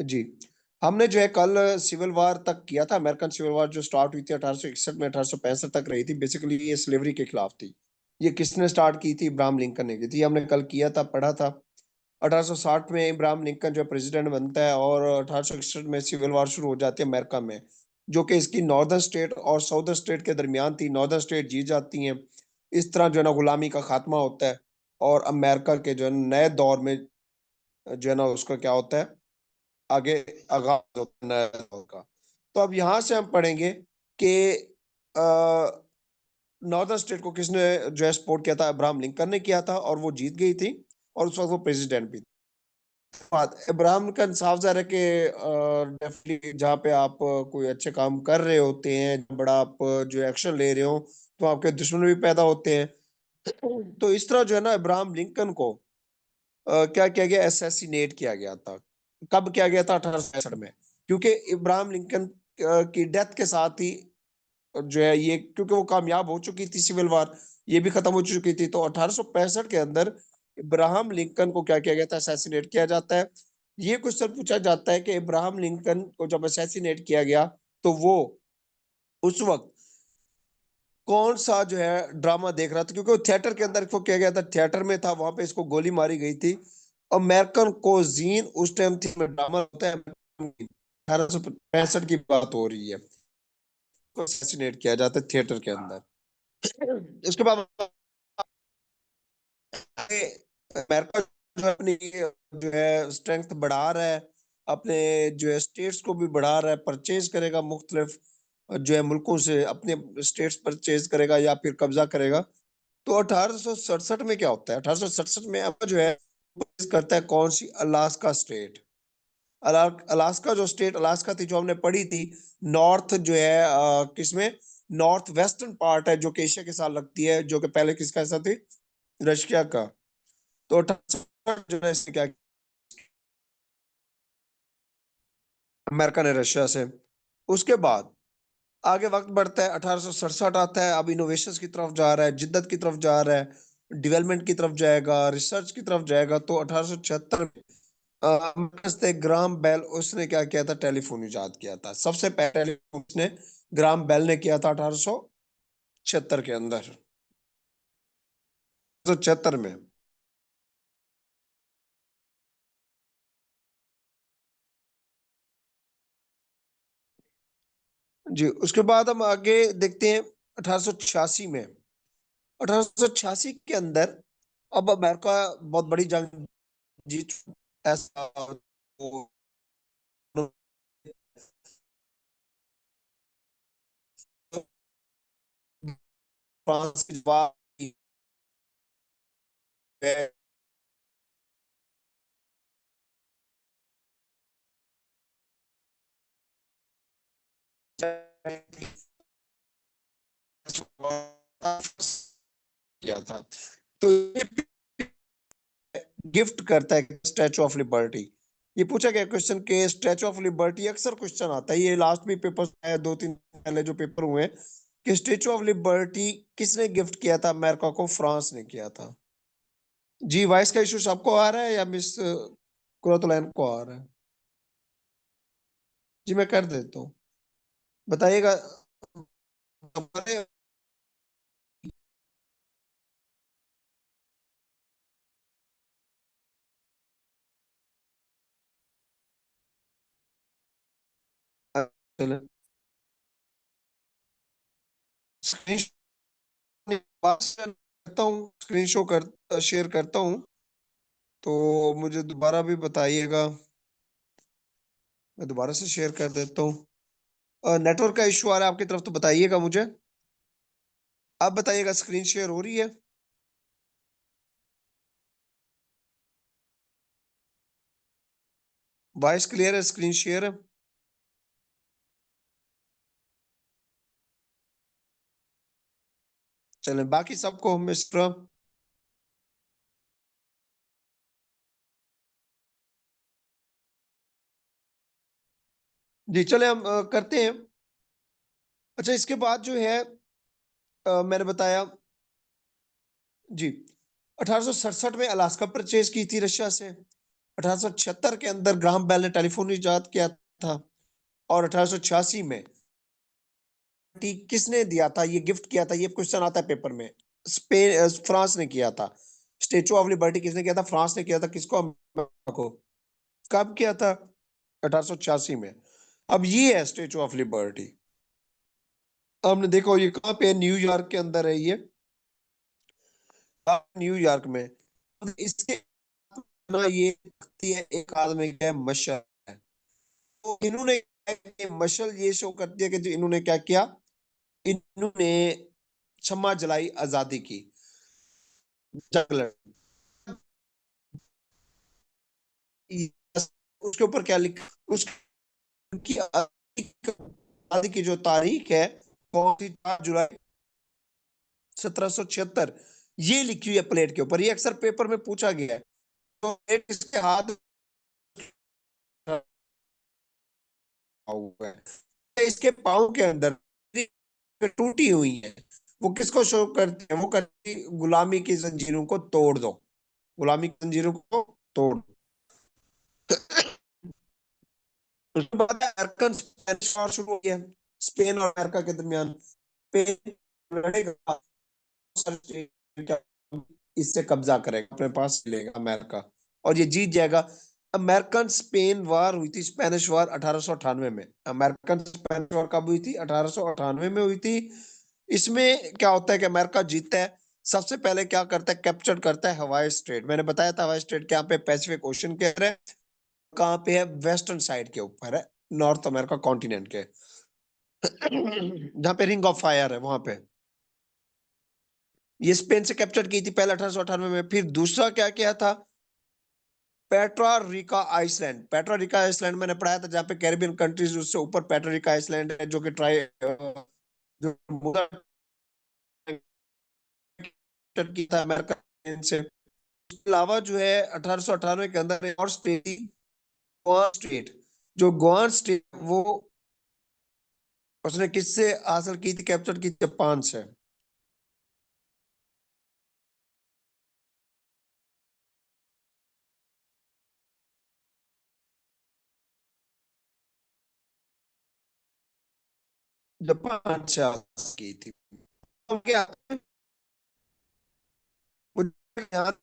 जी, हमने जो है कल सिविल वार तक किया था, अमेरिकन सिविल वार जो स्टार्ट हुई थी 1861 में 1865 तक रही थी। बेसिकली ये स्लेवरी के खिलाफ थी। ये किसने स्टार्ट की थी? इब्राहिम लिंकन ने की थी। हमने कल किया था, पढ़ा था। 1860 में इब्राहिम लिंकन जो प्रेसिडेंट बनता है और 1861 में सिविल वार शुरू हो जाती है अमेरिका में, जो कि इसकी नॉर्दर्न स्टेट और साउदर्न स्टेट के दरमियान थी। नॉर्दर्न स्टेट जीत जाती हैं। इस तरह जो है ना गुलामी का खात्मा होता है और अमेरिका के जो है नए दौर में जो है ना उसका क्या होता है, आगे आगाज होता है नए दौर का। तो अब यहाँ से हम पढ़ेंगे कि नॉर्दर्न स्टेट को किसने जो है सपोर्ट किया था? अब्राहम लिंकन ने किया था और वो जीत गई थी और उस वक्त वो प्रेसिडेंट भी बात इब्राहिम का साफ ज़ाहिर है कि डेफिनेटली जहाँ पे आप कोई अच्छे काम कर रहे होते हैं, बड़ा आप जो एक्शन ले रहे हो, तो आपके दुश्मन भी पैदा होते हैं। तो इस तरह जो है ना इब्राहिम लिंकन को क्या किया गया? असैसिनेट किया गया था। कब किया गया था? 1865 में। क्योंकि इब्राहिम लिंकन की डेथ के साथ ही जो है ये, क्योंकि वो कामयाब हो चुकी थी सिविल वार, ये भी खत्म हो चुकी थी। तो 1865 के अंदर इब्राहिम लिंकन को क्या किया गया था? असैसिनेट किया जाता है। ये क्वेश्चन पूछा जाता है कि इब्राहिम लिंकन को जब असैसिनेट किया गया तो वो उस वक्त कौन सा जो है ड्रामा देख रहा था? क्योंकि वो थिएटर के अंदर इसको किया गया था, थिएटर में था, वहां पे इसको गोली मारी गई थी। अमेरिकन कोजीन उस टाइम थी में ड्रामा होता है। 1865 की बात हो रही है, को असैसिनेट किया जाता है थिएटर के अंदर। उसके बाद अमेरिका जो अपनी जो है स्ट्रेंथ बढ़ा रहा है, अपने जो है स्टेट्स को भी बढ़ा रहा है, परचेज करेगा मुख्तलिफ जो है मुल्कों से, अपने स्टेट्स परचेज करेगा या फिर कब्जा करेगा। तो 1867 में क्या होता है? 1867 में अब जो है करता है कौन सी? Alaska state. अलास्का जो स्टेट अलास्का थी जो हमने पढ़ी थी, नॉर्थ जो है किसमें, नॉर्थ वेस्टर्न पार्ट है जो कि एशिया के साथ लगती है, जो कि पहले किसका हिस्सा थी? रशिया का। तो 1867 जो है इससे क्या, अमेरिका ने रशिया से। उसके बाद आगे वक्त बढ़ता है, 1867 आता है। अब इनोवेशंस की तरफ जा रहा है, जिद्दत की तरफ जा रहा है, डेवलपमेंट की तरफ जाएगा, रिसर्च की तरफ जाएगा। तो 1876 में ग्राम बेल उसने क्या किया था? टेलीफोन इजाद किया था। सबसे पहले टेलीफोन उसने ग्राम बेल ने किया था 1876 के अंदर, 1876 में। जी, उसके बाद हम आगे देखते हैं 1886 में। 1886 के अंदर अब अमेरिका बहुत बड़ी जंग जीत ऐसा वो फ्रांस की जवाब किया था। तो ये गिफ्ट करता है स्टैचू ऑफ लिबर्टी। ये पूछा गया क्वेश्चन के स्टैचू ऑफ लिबर्टी, अक्सर क्वेश्चन आता है, ये लास्ट भी पेपर है, 2-3 पहले जो पेपर हुए हैं, कि स्टैचू ऑफ लिबर्टी किसने गिफ्ट किया था अमेरिका को? फ्रांस ने किया था। जी, वॉइस का इशू सबको आ रहा है या मिस कुरतुलैन को आ रहा है? जी, मैं कर देता हूँ, बताइएगा। स्क्रीन करता हूँ, स्क्रीन शो कर शेयर करता हूँ, तो मुझे दोबारा भी बताइएगा। मैं दोबारा से शेयर कर देता हूँ। नेटवर्क का इशू आ रहा है आपकी तरफ तो बताइएगा मुझे। आप बताइएगा स्क्रीन शेयर हो रही है? वॉइस क्लियर है, स्क्रीन शेयर है? चलें, बाकी सबको हम इस तरह। जी, चले हम करते हैं। अच्छा, इसके बाद जो है मैंने बताया जी, 1867 में अलास्का परचेज की थी रशिया से। 1876 के अंदर ग्राहम बेल ने टेलीफोन इजाद किया था, और 1886 में किसने दिया था, ये गिफ्ट किया था, ये क्वेश्चन आता है पेपर में। स्पेन, फ्रांस ने किया था। स्टेचू ऑफ लिबर्टी किसने किया था, फ्रांस ने किया था। किसको, अमेरिका को। कब किया था, 1886 में। अब ये है स्टेचू ऑफ लिबर्टी। आपने देखो ये कहाँ पे है, न्यूयॉर्क के अंदर है ये, न्यूयॉर्क में। इसके ना ये दिखती है एक आदमी है, मशाल है। तो इन्होंने मशाल ये शो करती है कि जो इन्होंने क्या किया, इन्होंने क्षमा जलाई, आजादी की जंग लड़ी। उसके ऊपर क्या लिखा, उसकी आजादी की जो तारीख है, कौन सी, 4 जुलाई 1776, ये लिखी हुई है प्लेट के ऊपर। ये अक्सर पेपर में पूछा गया है। तो प्लेट इसके हाथ हुआ है, इसके पाँव के अंदर टूटी हुई है। वो किसको शो करती है, वो करती है गुलामी की जंजीरों को तोड़ दो, गुलामी की जंजीरों को तोड़ दो। उसके बाद अमेरिकन स्पेनिश वॉर शुरू हो गया, स्पेन और अमेरिका के दरमियान। स्पेन लड़ेगा, इससे कब्जा करेगा, अपने पास लेगा अमेरिका, और ये जीत जाएगा। अमेरिकन स्पेन वॉर हुई थी, स्पेनिश वॉर 1898 में। अमेरिकन स्पेनिश वॉर कब हुई थी, 1898 में हुई थी। इसमें क्या होता है कि अमेरिका जीतता है, सबसे पहले क्या करता है, कैप्चर करता है हवाई स्ट्रेट। मैंने बताया था हवाई स्ट्रेट क्या पे, पैसिफिक ओशन के है, कहाँ पे है, वेस्टर्न साइड के ऊपर है, नॉर्थ अमेरिका कॉन्टिनेंट के, जहाँ पे रिंग ऑफ फायर है वहां पे। ये स्पेन से कैप्चर की थी पहले 1898 में। फिर दूसरा क्या किया था, Petra Rica Iceland. Petra Rica Iceland मैंने पढ़ाया था, जहाँ पे कैरिबियन कंट्रीज, उससे ऊपर पेट्रा रिका आइसलैंड है, जो कि जो की था अमेरिका से। इसके अलावा जो है 1898 के अंदर एक और स्टेट थी, गोवा स्टेट। जो गोवा स्टेट, वो उसने किससे हासिल की थी, कैप्चर की, जापान से। जापान से हासिल की थी। तो क्या, मुझे याद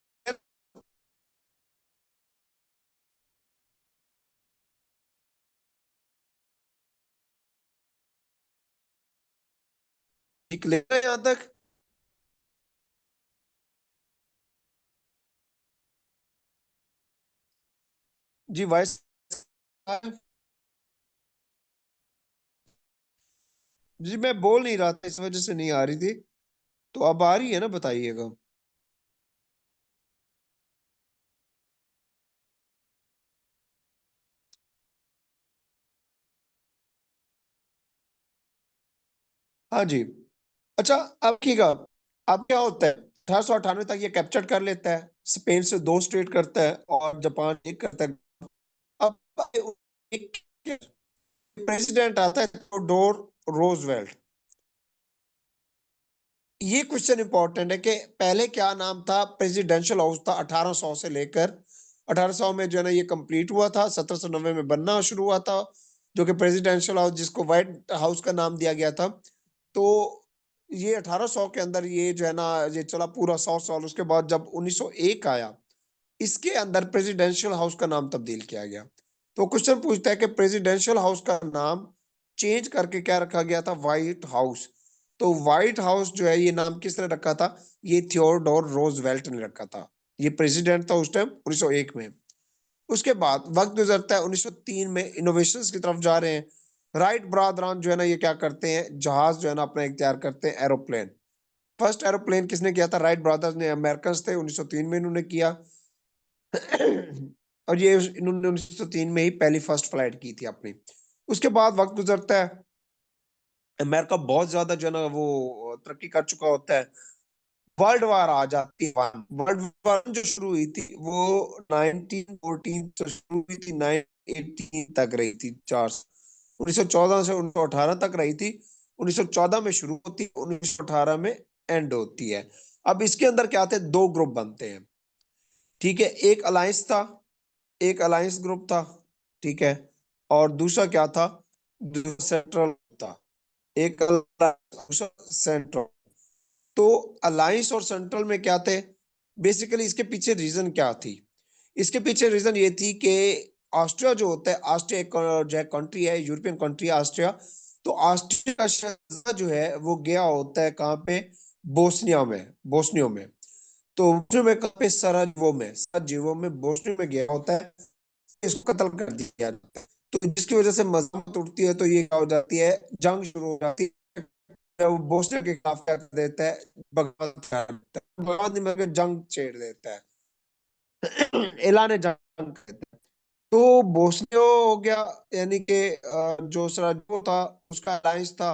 निकले यहाँ तक। जी वॉइस, जी मैं बोल नहीं रहा था, इस वजह से नहीं आ रही थी। तो अब आ रही है ना, बताइएगा। हाँ जी। अच्छा, अब की का, अब क्या होता है, 1898 तक ये कैप्चर कर लेता है, स्पेन से 2 स्टेट करता है, और जापान एक करता है। अब एक प्रेसिडेंट आता है, थोडोर रोजवेल्ट। ये क्वेश्चन इंपॉर्टेंट है कि पहले क्या नाम था, प्रेसिडेंशियल हाउस था 1800 से लेकर, 1800 में जो है ना ये कंप्लीट हुआ था, 1790 में बनना शुरू हुआ था, जो कि प्रेसिडेंशियल हाउस, जिसको व्हाइट हाउस का नाम दिया गया था। तो ये 1800 के अंदर ये जो है ना, ये चला पूरा 100 साल। उसके बाद जब 1901 आया, इसके अंदर प्रेसिडेंशियल हाउस का नाम तब्दील किया गया। तो क्वेश्चन पूछता है कि प्रेसिडेंशियल हाउस का नाम चेंज करके क्या रखा गया था, व्हाइट हाउस। तो व्हाइट हाउस जो है, ये नाम किसने रखा था, ये थियोडोर रोजवेल्ट ने रखा था। ये प्रेसिडेंट था उस टाइम 1901 में। उसके बाद वक्त गुजरता है, 1903 में इनोवेशंस की तरफ जा रहे हैं। राइट ब्रादरान जो है ना, ये क्या करते हैं, जहाज जो है ना अपना इख्तियार करते हैं, एरोप्लेन। फर्स्ट एरोप्लेन किसने किया था, राइट ब्रदर्स ने, अमेरिकन थे, 1903 में इन्होंने किया। और ये इन्होंने 1903 में ही पहली फर्स्ट फ्लाइट की थी अपनी। उसके बाद वक्त गुजरता है, अमेरिका बहुत ज्यादा जो है ना वो तरक्की कर चुका होता है। वर्ल्ड वार आ जाती है। वर्ल्ड वार जो शुरू हुई थी, वो 1914 से शुरू हुई थी, 1918 तक रही थी, 1914 से 1918 तक रही थी। 1914 में शुरू होती है, 1918 में एंड होती है। अब इसके अंदर क्या थे, 2 ग्रुप बनते हैं। ठीक है, एक अलायंस था, एक अलायंस ग्रुप था, ठीक है, और दूसरा क्या था, सेंट्रल था। एक दूसरा सेंट्रल। तो अलायंस और सेंट्रल में क्या थे, बेसिकली इसके पीछे रीजन क्या थी, इसके पीछे रीजन ये थी कि ऑस्ट्रिया जो होता है, ऑस्ट्रिया एक जो है कंट्री है, यूरोपियन कंट्री है ऑस्ट्रिया। तो ऑस्ट्रिया का शहजादा जो है वो गया होता है कहाँ पे, बोस्निया में, बोस्नियो में। तो बोस्नियो में कहाँ पे, सराजेवो में बोस्नियो में गया होता है, इसको कत्ल कर दिया। तो जिसकी वजह से मजम्मत उठती है, तो ये क्या हो जाती है, जंग शुरू हो जाती है। वो बोस्निया के खिलाफ क्या कर देता है, बगावत कर देता है, बगावत नहीं बल्कि जंग छेड़ देता है, ऐलान जंग कर देता है। तो बोस्निया हो गया, यानी कि जो सराजेवो था उसका अलायंस था,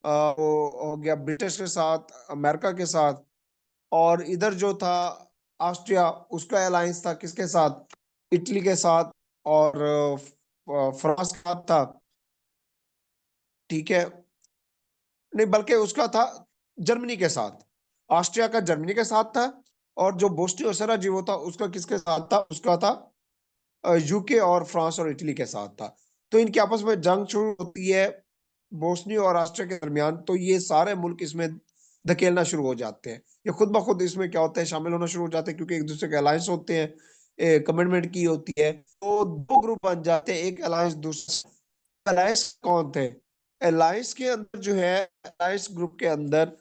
वो हो गया ब्रिटिश के साथ, अमेरिका के साथ। और इधर जो था ऑस्ट्रिया, उसका अलायंस था किसके साथ, इटली के साथ, और फ्रांस के साथ था, ठीक है। नहीं, बल्कि उसका था जर्मनी के साथ, ऑस्ट्रिया का जर्मनी के साथ था। और जो बोस्निया और सराजेवो था उसका किसके साथ था, उसका था यूके और फ्रांस और इटली के साथ था। तो इनके आपस में जंग शुरू होती है बोस्निया और ऑस्ट्रिया के दरमियान। तो ये सारे मुल्क इसमें धकेलना शुरू हो जाते हैं, ये खुद ब खुद इसमें क्या होता है, शामिल होना शुरू हो जाते हैं, क्योंकि एक दूसरे के अलायंस होते हैं, कमिटमेंट की होती है। तो दो ग्रुप बन जाते हैं, एक अलायंस दूसरा। अलायंस कौन थे, अलायंस के अंदर जो है, अलायंस ग्रुप के अंदर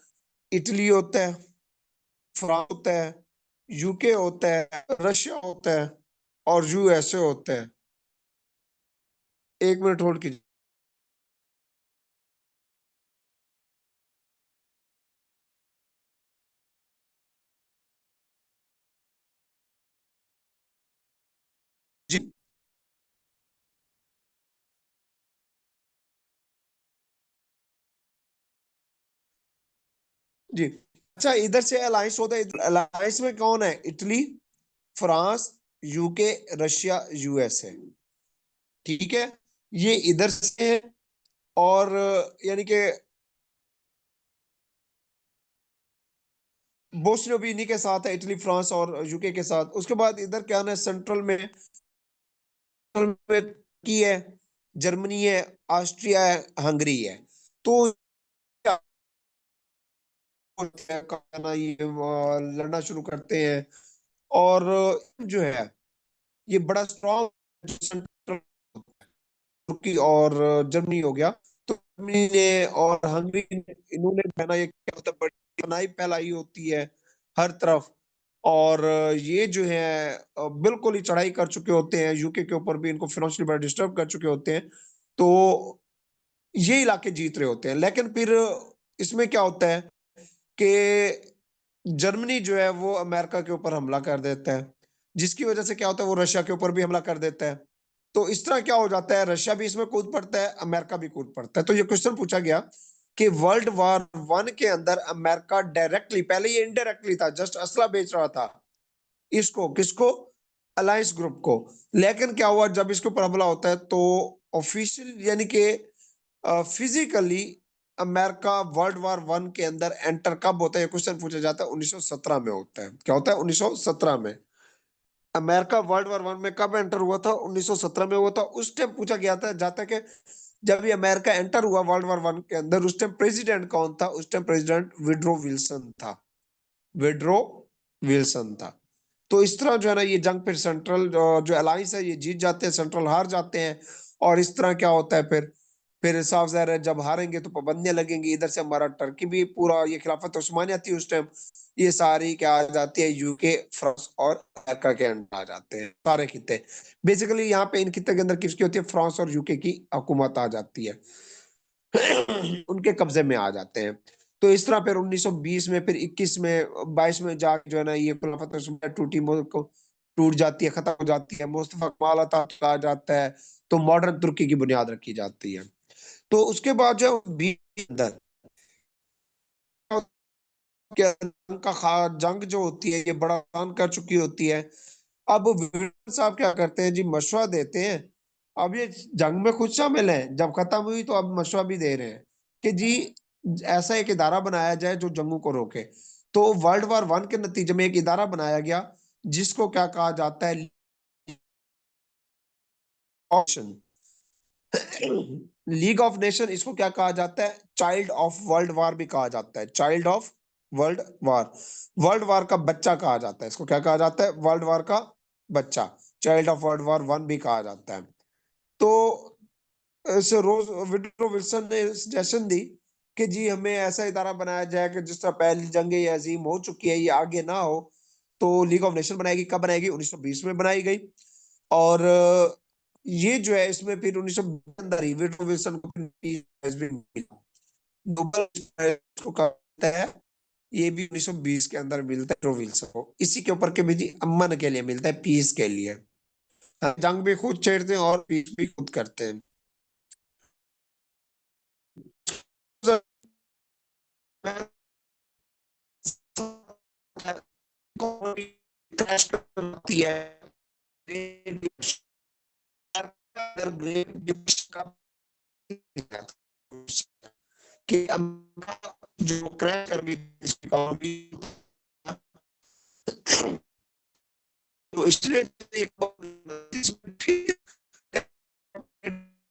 इटली होता है, फ्रांस होता है, यूके होता है, रशिया होता है, और यूएसए होता है। एक मिनट होल्ड कीजिए। जी जी। अच्छा, इधर से अलायंस होता है, अलायंस में कौन है, Italy, France, UK, Russia, USA, ठीक है। ये इधर से है। और यानी कि बोस्निया भी इन्हीं के साथ है, इटली, फ्रांस और यूके के साथ। उसके बाद इधर क्या है, सेंट्रल में की है, जर्मनी है, ऑस्ट्रिया है, हंगरी है। तो क्या होता है, ये लड़ना शुरू करते हैं। और जो है ये बड़ा स्ट्रॉन्ग सेंट्रल, तुर्की और जर्मनी हो गया। तो जर्मनी ने और हंगरी ने, इन्होंने बना, ये क्या होता है, बड़ी बनाई फैलाई होती है हर तरफ। और ये जो है बिल्कुल ही चढ़ाई कर चुके होते हैं, यूके के ऊपर भी इनको फाइनेंशियली बड़ा डिस्टर्ब कर चुके होते हैं। तो ये इलाके जीत रहे होते हैं। लेकिन फिर इसमें क्या होता है कि जर्मनी जो है वो अमेरिका के ऊपर हमला कर देता है, जिसकी वजह से क्या होता है, वो रशिया के ऊपर भी हमला कर देता है। तो इस तरह क्या हो जाता है, रशिया भी इसमें कूद पड़ता है, अमेरिका भी कूद पड़ता है। तो ये क्वेश्चन पूछा गया कि वर्ल्ड वॉर वन के अंदर अमेरिका डायरेक्टली, पहले ये इनडायरेक्टली था, जस्ट असला बेच रहा था इसको, किसको, अलायंस ग्रुप को। लेकिन क्या हुआ, जब इसके ऊपर हमला होता है तो ऑफिशियल यानी कि physically America world war one के अंदर एंटर कब होता है, क्वेश्चन पूछा जाता है, 1917 में होता है। क्या होता है, 1917 में अमेरिका वर्ल्ड वॉर वन में कब एंटर हुआ था, 1917 में हुआ था। उस टाइम पूछा गया था, जाता कि जब ये अमेरिका एंटर हुआ वर्ल्ड वॉर वन के अंदर, उस टाइम प्रेसिडेंट कौन था, उस टाइम प्रेसिडेंट विड्रो विल्सन था, विड्रो विल्सन था। तो इस तरह जो है ना, ये जंग फिर सेंट्रल जो अलायंस है ये जीत जाते हैं, सेंट्रल हार जाते हैं। और इस तरह क्या होता है, फिर साफ जाहिर है जब हारेंगे तो पाबंदियां लगेंगी। इधर से हमारा टर्की भी पूरा, ये खिलाफत उस्मानिया थी उस टाइम, ये सारी क्या आ जाती है, यूके, फ्रांस और अमेरिका के अंडर आ जाते हैं सारे खिते। बेसिकली यहाँ पे इन खिते के अंदर किसकी होती है, फ्रांस और यूके की हुकूमत आ जाती है, उनके कब्जे में आ जाते हैं। तो इस तरह फिर 1920 में, फिर 21 में, 22 में जाके जो है ना, ये खिलाफत उस्मानिया टूटी, टूट जाती है, खत्म हो जाती है, मुस्तफा कमाल अता आ जाता है। तो मॉडर्न तुर्की की बुनियाद रखी जाती है। तो उसके बाद जो बीच अंदर जंग जो होती है, ये बड़ा आसान कर चुकी होती है। अब विवेक साहब क्या करते हैं जी, मशवरा देते हैं। अब ये जंग में खुद शामिल हैं, जब खत्म हुई तो अब मशवरा भी दे रहे हैं कि जी ऐसा एक इदारा बनाया जाए जो जंगों को रोके। तो वर्ल्ड वॉर वन के नतीजे में एक इदारा बनाया गया, जिसको क्या कहा जाता है, ऑप्शन। लीग ऑफ नेशन इसको क्या कहा जाता है? चाइल्ड ऑफ वर्ल्ड वार भी कहा जाता है, child of world war, world war का बच्चा कहा जाता है इसको। क्या कहा जाता है? वर्ल्ड वार का बच्चा, child of world war one भी कहा जाता है। तो इस रोज विड्रो विल्सन ने सजेशन दी कि जी हमें ऐसा इदारा बनाया जाए कि जिस तरह पहली जंग ये अजीम हो चुकी है, ये आगे ना हो। तो लीग ऑफ नेशन बनाएगी, कब बनाएगी? 1920 में बनाई गई। और ये जो है इसमें फिर 1920 के अंदर ही विड्रो विल्सन को पीस प्राइज भी मिला, नोबेल पीस प्राइज को कहते हैं। ये भी 1920 के अंदर मिलता है विड्रो विल्सन को, इसी के ऊपर के भी जी अमन के लिए मिलता है, पीस के लिए। हाँ, जंग भी खुद छेड़ते हैं और पीस भी खुद करते हैं। होती है कि अमेरिका जो क्रैश कर गई इकोनॉमी, तो इसलिए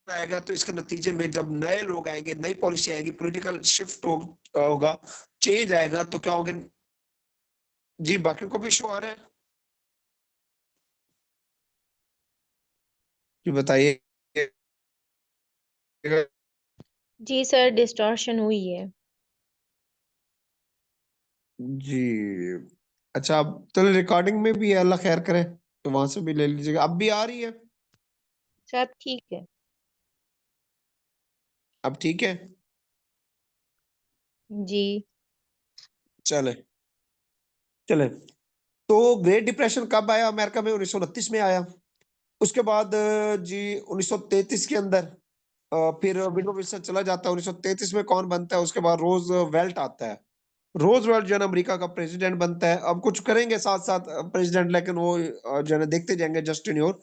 आएगा, तो इसके नतीजे में जब नए लोग आएंगे, नई पॉलिसी आएगी, पॉलिटिकल शिफ्ट होगा, चेंज आएगा, तो क्या होगा? जी बाकी को भी शो आ रहा है, जी बताइए। जी सर, डिस्टॉर्शन हुई है। जी अच्छा, अब चलो रिकॉर्डिंग में भी है, अल्लाह खैर करे, तो वहां से भी ले लीजिएगा। अब भी आ रही है? सब ठीक है। अब ठीक है। जी। चले चले। तो ग्रेट डिप्रेशन कब आया अमेरिका में? 1929 में आया। उसके बाद जी 1933 के अंदर फिर विंडो विल्सन चला जाता है। 1933 में कौन बनता है उसके बाद? रोज वेल्ट आता है। रोज वेल्ट जो है ना अमेरिका का प्रेसिडेंट बनता है। अब कुछ करेंगे साथ साथ प्रेसिडेंट, लेकिन वो जो है ना देखते जाएंगे जस्टिन और।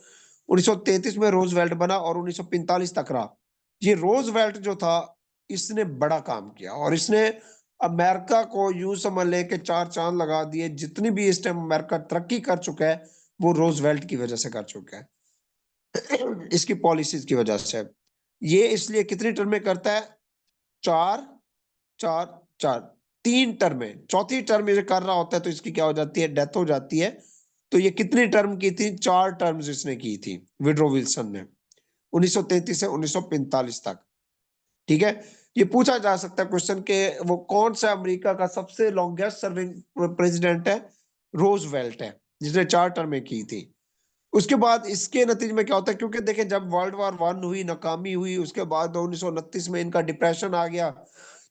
1933 में रोज वेल्ट बना और 1945 तक रहा। ये रोज वेल्ट जो था, इसने बड़ा काम किया और इसने अमेरिका को यूं समझ ले के चार चांद लगा दिए। जितनी भी इस टाइम अमेरिका तरक्की कर चुका है, वो रोज वेल्ट की वजह से कर चुका है, इसकी पॉलिसीज की वजह से। ये इसलिए कितनी टर्म में करता है? चार चार चार, 3 टर्म में। चौथी टर्म ये कर रहा होता है तो इसकी क्या हो जाती है? डेथ हो जाती है। तो ये कितनी टर्म की थी? 4 टर्म्स इसने की थी विड्रो विल्सन ने, 1933 से 1945 तक। ठीक है। ये पूछा जा सकता है क्वेश्चन के वो कौन सा अमेरिका का सबसे लॉन्गेस्ट सर्विंग प्रेसिडेंट है? रोजवेल्ट है, जिसने 4 टर्में की थी। उसके बाद इसके नतीजे में क्या होता है? क्योंकि देखें जब वर्ल्ड वार वन हुई, नाकामी हुई, उसके बाद 1929 में इनका डिप्रेशन आ गया।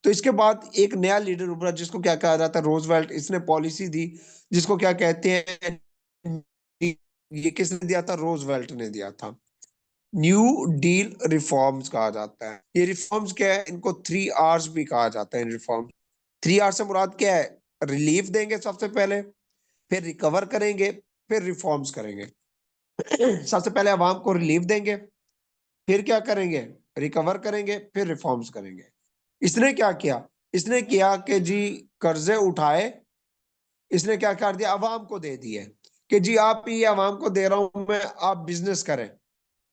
तो इसके बाद एक नया लीडर उभरा जिसको क्या कहा जाता है? रोजवेल्ट। इसने पॉलिसी दी जिसको क्या कहते हैं? ये किसने दिया था? रोजवेल्ट ने दिया था। न्यू डील रिफॉर्म्स कहा जाता है। ये रिफॉर्म्स क्या है? इनको 3 Rs भी कहा जाता है। इन रिफॉर्म 3 R से मुराद क्या है? रिलीफ देंगे सबसे पहले, फिर रिकवर करेंगे, फिर रिफॉर्म्स करेंगे। सबसे पहले अवाम को रिलीफ देंगे, फिर क्या करेंगे? रिकवर करेंगे, फिर रिफॉर्म्स करेंगे। इसने क्या किया? इसने किया कि जी कर्जे उठाए, इसने क्या कर दिया? अवाम को दे दिए कि जी आप ये अवाम को दे रहा हूं मैं, आप बिजनेस करें,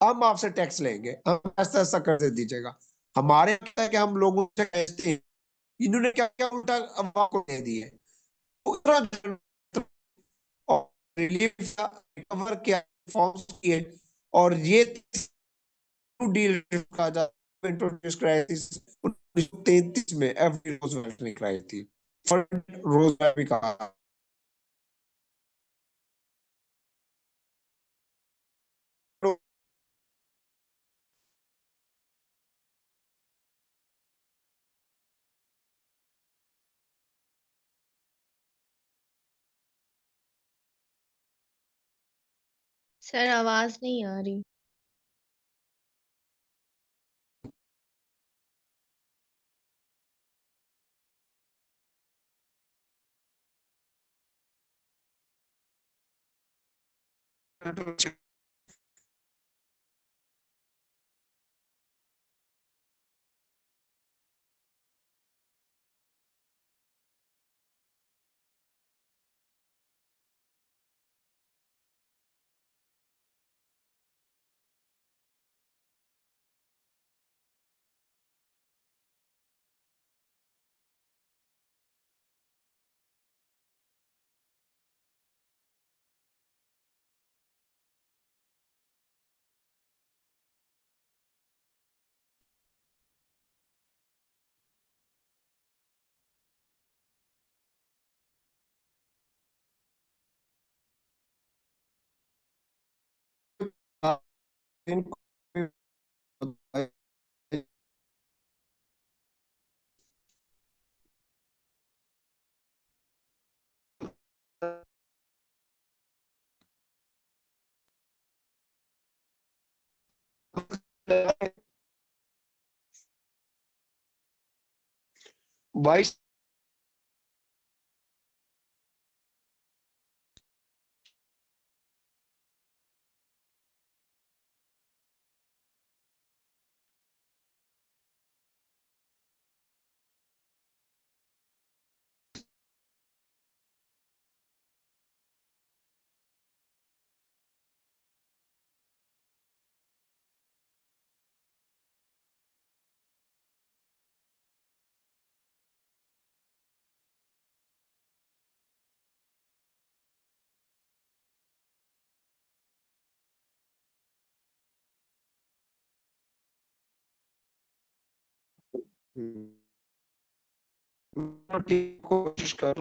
हम आपसे टैक्स लेंगे, हम ऐसा ऐसा कर्जे दीजिएगा। हमारे क्या है कि हम लोगों से कैसे हैं। इन्होंने क्या क्या उल्टा अवाम को दे दिए। और रिलीफ रिकवर किया, रिफॉर्म्स किए, और ये डील कहा जाता है इंट्रोड्यूस कराई थी 1933 में, एफडी रोजवेल्ट ने कराई थी। रोजवेल्ट भी कहा। सर, आवाज नहीं आ रही। बाईस कोशिश कर।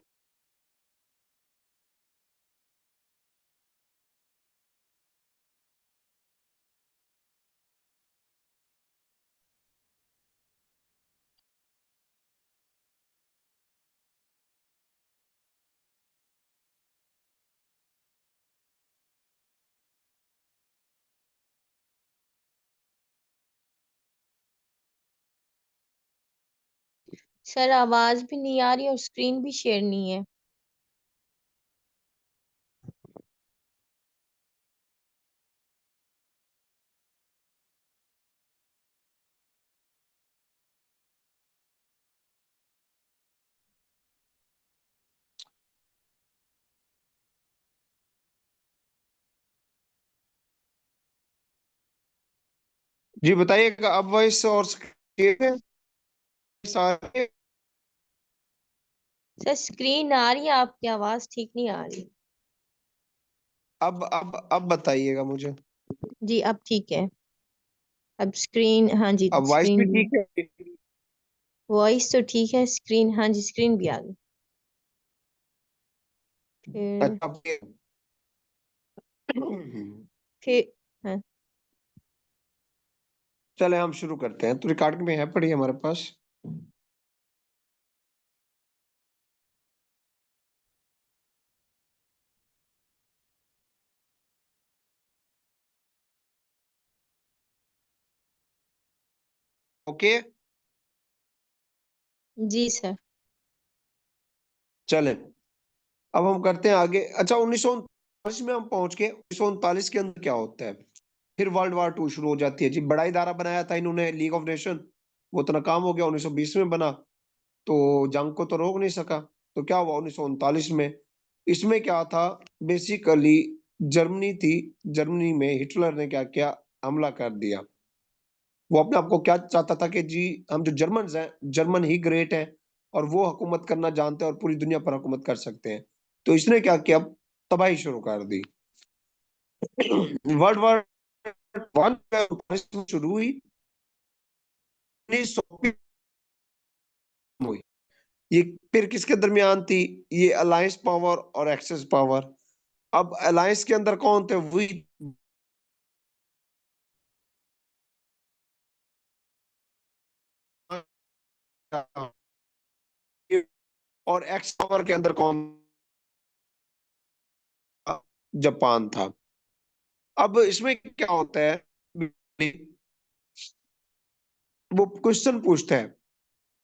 सर आवाज भी नहीं आ रही और स्क्रीन भी शेयर नहीं है। जी बताइएगा, अब वॉइस और स्क्रीन सारे। सर स्क्रीन आ रही है, आपकी आवाज ठीक नहीं आ रही। अब बताइएगा मुझे। जी अब ठीक है। अब स्क्रीन, हाँ जी अब वॉइस भी स्क्रीन भी। ठीक है। वॉइस तो ठीक है, स्क्रीन, हाँ जी स्क्रीन भी आ गई। फिर अच्छा फिर हाँ। चले हम शुरू करते हैं, तो रिकॉर्ड में है पड़ी हमारे पास। ओके जी सर। चले, अब हम करते हैं आगे। अच्छा, 1939 में हम पहुंच के 1939 के अंदर क्या होता है? फिर वर्ल्ड वॉर 2 शुरू हो जाती है जी। बड़ा इदारा बनाया था इन्होंने, लीग ऑफ नेशन। वो तो नाकाम हो गया, 1920 में बना, तो जंग को तो रोक नहीं सका। तो क्या हुआ 1939 में? इसमें क्या था, बेसिकली जर्मनी थी। जर्मनी में हिटलर ने क्या किया, हमला कर दिया। वो अपने आप को क्या चाहता था कि जी, हम जो जर्मन हैं, जर्मन ही ग्रेट है, और वो हुकूमत करना जानते हैं और पूरी दुनिया पर हुकूमत कर सकते हैं। तो इसने क्या किया, तबाही शुरू कर दी। वर्ल्ड वॉर 1 शुरू हुई, 1900 हुई। ये फिर किसके दरमियान थी? ये अलायंस पावर और एक्सेस पावर। अब अलायंस के अंदर कौन थे? वही, और एक्स पावर के अंदर कौन था? जापान था। अब इसमें क्या होता है, वो क्वेश्चन पूछता है।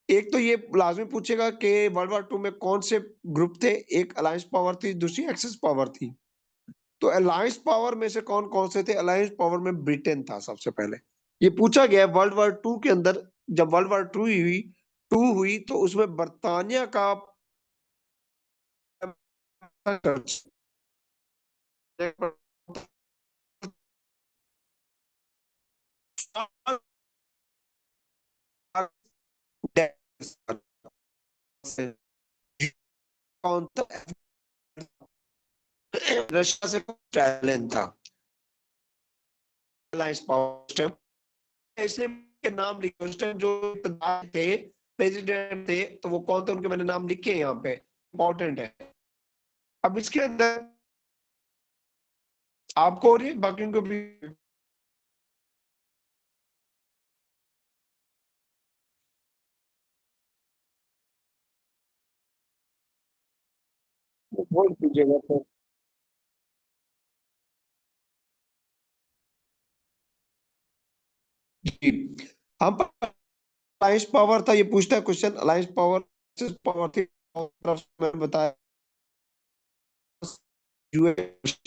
एक तो ये लाजमी पूछेगा कि वर्ल्ड वॉर 2 में कौन से ग्रुप थे। एक अलायंस पावर थी, दूसरी एक्सेस पावर थी। तो अलायंस पावर में से कौन कौन से थे? अलायंस पावर में ब्रिटेन था सबसे पहले। ये पूछा गया वर्ल्ड वॉर 2 के अंदर। जब वर्ल्ड वॉर 2 हुई तो उसमें बर्तानिया का कौन था? रशिया से चैलेंज था अलायंस पावर सिस्टम। इसलिए के नाम लिखे उस टाइम जो इक़्तिदार थे, प्रेसिडेंट थे, तो वो कौन थे उनके मैंने नाम लिखे हैं यहाँ पे, इंपॉर्टेंट है। अब इसके अंदर आपको और ये बाकियों को भी बोल दीजिएगा तो। जी, हम अलायंस पावर था, ये पूछता है क्वेश्चन, अलायंस पावर पावर थी, तरफ से मैंने बताया यूएस,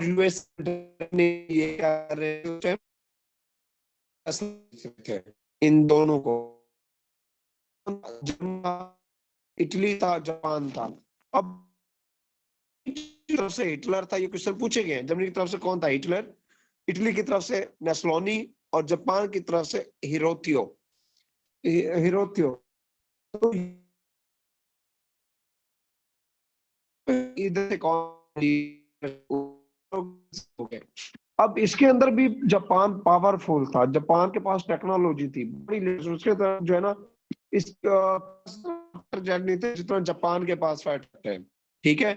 यूएस ने ये कर रहे थे इन दोनों को, इटली था, जापान था। अब तरफ से हिटलर था, ये क्वेश्चन पूछे गए, जर्मनी की तरफ से कौन था? हिटलर। इटली की तरफ से नेस्लोनी, और जापान की तरफ से हिरोथियो, हिरोथियो। तो इधर से कौन हो गए? अब इसके अंदर भी जापान पावरफुल था, जापान के पास टेक्नोलॉजी थी बड़ी, लेकिन उसके तरफ जो है ना, इस जेट नहीं थे जितना जापान के पास फाइटर है। ठीक है,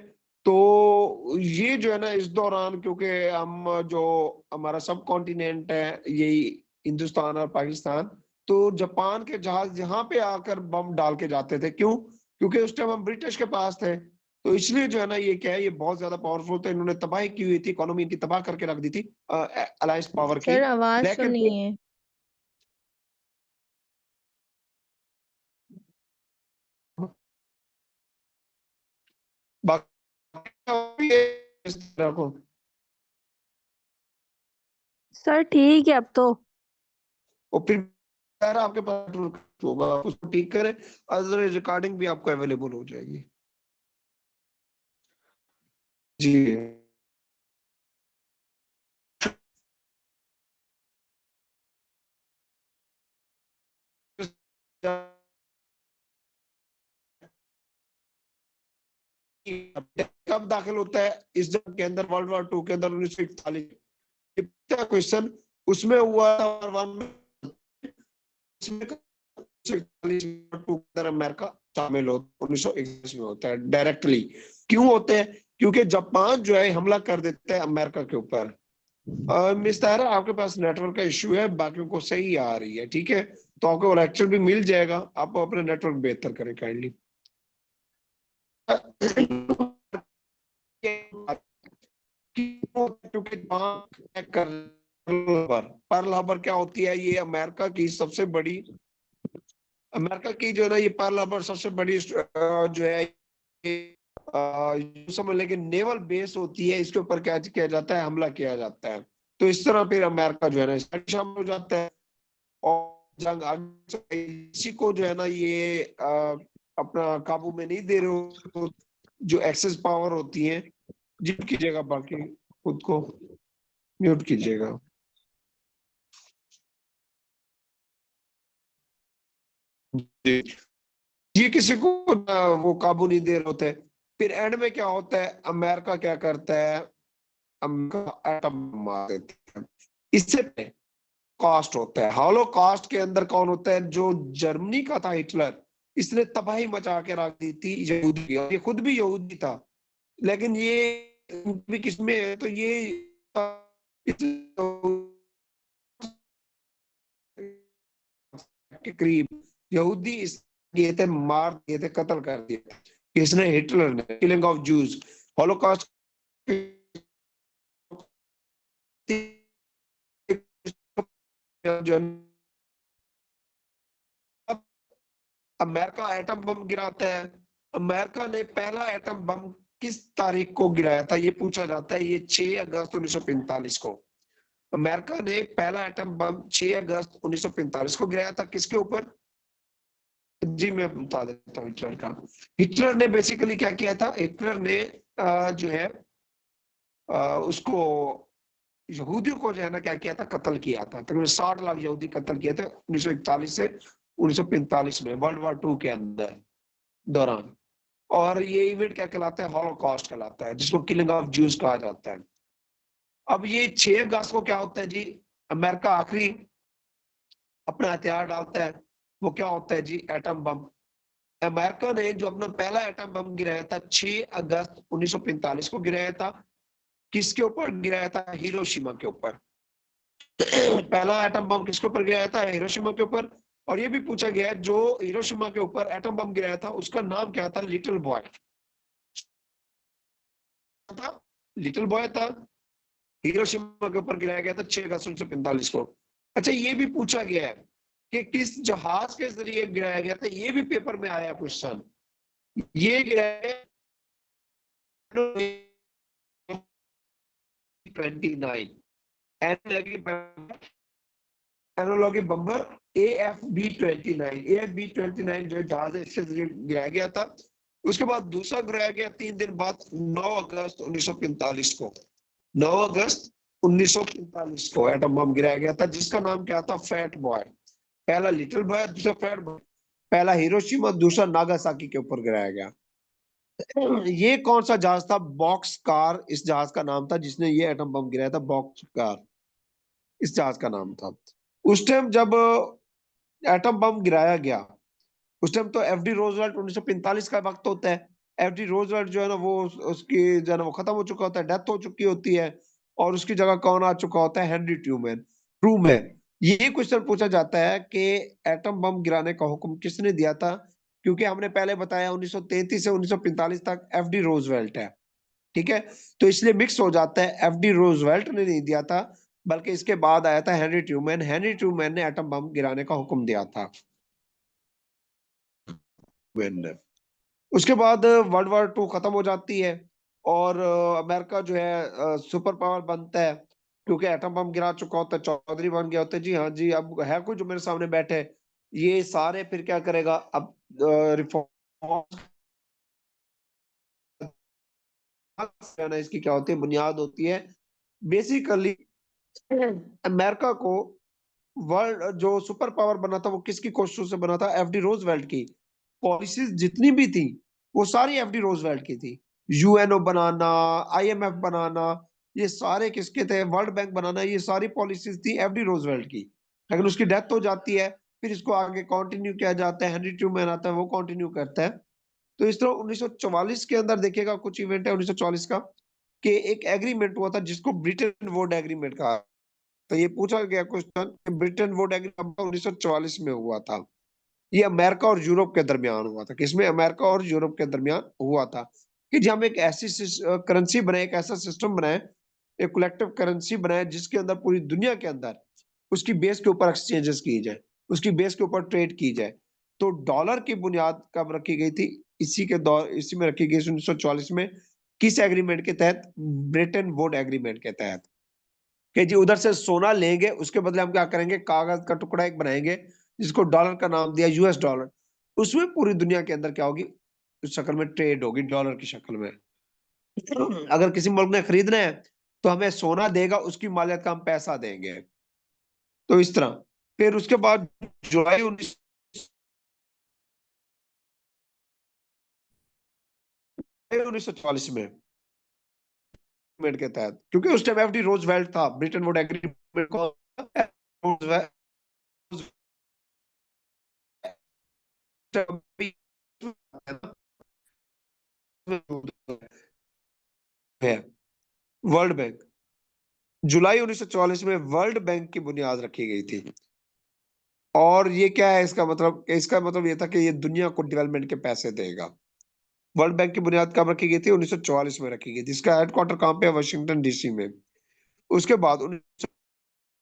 तो ये जो है ना इस दौरान, क्योंकि हम जो हमारा सब कॉन्टिनेंट है यही हिंदुस्तान और पाकिस्तान, तो जापान के जहाज यहाँ पे आकर बम डाल के जाते थे। क्यों? क्योंकि उस टाइम हम ब्रिटिश के पास थे, तो इसलिए जो है ना ये क्या है, ये बहुत ज्यादा पावरफुल थे, इन्होंने तबाही की हुई थी, इकोनॉमी इनकी तबाह करके रख दी थी अलायंस पावर की। सर आवाज तो लेकिन नहीं है। बाकी इस तरह को, सर ठीक है अब तो। और फिर यार आपके पास होगा, उसको ठीक करें, अदर रिकॉर्डिंग भी आपको अवेलेबल हो जाएगी। जी, कब दाखिल होता है इस जंग के अंदर, वर्ल्ड वॉर टू के अंदर 1941? क्वेश्चन उसमें हुआ था, अमेरिका शामिल हो 1941 में होता है डायरेक्टली। क्यों होते हैं? क्योंकि जापान जो है हमला कर देता है अमेरिका के ऊपर। मिस तारा, आपके पास नेटवर्क का इश्यू है, बाकियों को सही आ रही है, ठीक है, तो आपको लेक्चर भी मिल जाएगा, आप अपने नेटवर्क बेहतर करें काइंडली। क्योंकि पर्ल हार्बर क्या होती है, ये अमेरिका की सबसे बड़ी, अमेरिका की जो है ना ये पर्ल हार्बर सबसे बड़ी जो है समझ लेकिन नेवल बेस होती है, इसके ऊपर क्या किया जाता है, हमला किया जाता है। तो इस तरह फिर अमेरिका जो है ना इसमें शामिल हो जाता है, और जंग इसी को जो है ना ये अपना काबू में नहीं दे रहे हो, जो एक्सेस पावर होती है। जिप कीजिएगा, बाकी खुद को म्यूट कीजिएगा। ये किसी को वो काबू नहीं दे रहे होते। फिर एंड में क्या होता है, अमेरिका क्या करता है, अमेरिका एटम मार देता है। इससे कास्ट होता है, हॉलो कास्ट के अंदर कौन होता है, जो जर्मनी का था हिटलर, इसने तबाही मचा के रख दी थी यहूदी की, और ये खुद भी यहूदी था। लेकिन ये भी किसमें है, तो ये के करीब यहूदी इस ये थे, मार दिए थे, कत्ल कर दिए थे। किसने? हिटलर ने, किलिंग ऑफ जूस, हॉलोकॉस्ट। जो अमेरिका एटम बम गिराता है, अमेरिका ने पहला एटम बम किस तारीख को गिराया था, ये पूछा जाता है। ये 6 अगस्त 1945 को अमेरिका ने पहला एटम बम 6 अगस्त 1945 को गिराया था। किसके ऊपर? जी मैं बता देता हूँ हिटलर का। हिटलर ने बेसिकली क्या किया था, हिटलर ने जो है उसको यहूदियों को जो है ना क्या किया था, कत्ल किया था। तकरीबन 60 लाख यहूदी कत्ल किए थे 1941 से 1945 में, वर्ल्ड वॉर टू के अंदर दौरान। और ये इवेंट क्या कहलाता है, हॉलोकॉस्ट कहलाता है, जिसको किलिंग ऑफ ज्यूज कहा जाता है। अब ये 6 अगस्त को क्या होता है जी, अमेरिका आखिरी अपना हथियार डालता है। वो क्या होता है जी, एटम बम। अमेरिका ने जो अपना पहला एटम बम गिराया था 6 अगस्त 1945 को गिराया था। किसके ऊपर गिराया था? हिरोशिमा के ऊपर। पहला एटम बम किसके ऊपर गिराया था? हिरोशिमा के ऊपर। और ये भी पूछा गया है जो हिरोशिमा के ऊपर एटम बम गिराया था उसका नाम क्या था? लिटिल बॉय था, लिटिल बॉय था। हिरोशिमा के ऊपर गिराया गया था 6 अगस्त 1945 को। अच्छा, ये भी पूछा गया है कि किस जहाज के जरिए गिराया गया था, ये भी पेपर में आया क्वेश्चन। ये गिराया 29 एनोलॉगी बम्बर AFB-29 जो जहाज है इससे जरिए गिराया गया था। उसके बाद दूसरा गिराया गया 3 दिन बाद 9 अगस्त 1945 को। 9 अगस्त 1945 को एटम बम गिराया गया था जिसका नाम क्या था? Fat boy. पहला लिटिल बॉय, दूसरा फैट बॉय। पहला हिरोशिमा, दूसरा नागासाकी के ऊपर गिराया गया। ये कौन सा जहाज था? बॉक्स कार इस जहाज का नाम था जिसने ये एटम बम गिराया था। बॉक्स कार इस जहाज का नाम था। उस टाइम जब एटम बम गिराया गया, उस टाइम तो एफडी रोजवेल्ट 1945 का वक्त होता है। एफडी रोजवेल्ट जो है ना वो उसकी जो है ना वो खत्म हो चुका होता है, डेथ हो चुकी होती है। और उसकी जगह कौन आ चुका होता है? Henry Truman. ट्रूमैन। ये क्वेश्चन पूछा जाता है कि एटम बम गिराने का हुक्म किसने दिया था? क्योंकि हमने पहले बताया 1933 से 1945 तक एफडी रोजवेल्ट है। ठीक है, तो इसलिए मिक्स हो जाता है। एफडी रोजवेल्ट ने नहीं दिया था, बल्कि इसके बाद आया था हेनरी ट्रूमैन। हेनरी ट्रूमैन ने एटम बम गिराने का हुक्म दिया था। उसके बाद वर्ल्ड वॉर 2 खत्म हो जाती है और अमेरिका जो है सुपर पावर बनता है। क्योंकि एटम बम गिरा चुका होता है, चौधरी बन गया होता है। जी हाँ जी, अब है कोई जो मेरे सामने बैठे। ये सारे फिर क्या करेगा अब? रिफॉर्म इसकी क्या होती है? बुनियाद होती है बेसिकली। अमेरिका को वर्ल्ड जो सुपर पावर बना था वो किसकी कोशिशों से बना था? एफडी रोजवेल्ट की। पॉलिसीज जितनी भी थी वो सारी एफडी रोजवेल्ट की थी। यूएनओ बनाना, आईएमएफ बनाना, ये सारे किसके थे? वर्ल्ड बैंक बनाना, ये सारी पॉलिसीज थी एफडी रोजवेल्ट की। लेकिन उसकी डेथ हो जाती है, फिर इसको आगे कंटिन्यू किया जाता है। हेनरी ट्रूमैन आता है, वो कंटिन्यू करता है। तो इस तरह 1944 के अंदर देखिएगा कुछ इवेंट है 1944 का कि एक एग्रीमेंट हुआ था जिसको ब्रिटेन वुड एग्रीमेंट कहा। तो ये पूछा गया क्वेश्चन, ब्रिटेन वुड एग्रीमेंट 1944 में हुआ था। ये अमेरिका और यूरोप के दरमियान हुआ था। किसमें? अमेरिका और यूरोप के दरमियान हुआ था कि जब हम एक ऐसी करेंसी बनाए, एक ऐसा सिस्टम बनाए, एक कलेक्टिव करेंसी बनाए जिसके अंदर पूरी दुनिया के अंदर उसकी बेस के ऊपर एक्सचेंजेस की जाए, उसकी बेस के ऊपर ट्रेड की जाए। तो डॉलर की बुनियाद कब रखी गई थी? इसी में रखी गई 1944 में। किस एग्रीमेंट के तहत? ब्रिटेन वुड एग्रीमेंट के तहत। कि जी उधर से सोना लेंगे, उसके बदले हम क्या करेंगे? कागज का टुकड़ा एक बनाएंगे जिसको डॉलर का नाम दिया, यूएस डॉलर। उसमें पूरी दुनिया के अंदर क्या होगी? उस शक्ल में ट्रेड होगी, डॉलर की शक्ल में। अगर किसी मुल्क ने खरीदना है तो हमें सोना देगा, उसकी मालियत का हम पैसा देंगे। तो इस तरह फिर उसके बाद जुलाई 1944 में agreement के तहत, क्योंकि उस टाइम एफडी रोजवेल्ट था, ब्रिटेन वुड एग्रीमेंट को है वर्ल्ड बैंक। जुलाई 1944 में वर्ल्ड बैंक की बुनियाद रखी गई थी। और ये क्या है इसका मतलब? इसका मतलब ये था कि ये दुनिया को डेवलपमेंट के पैसे देगा। वर्ल्ड बैंक की बुनियाद कब रखी गई थी? 1944 में रखी गई थी। इसका हेडक्वार्टर कहाँ पे है? वाशिंगटन डीसी में। उसके बाद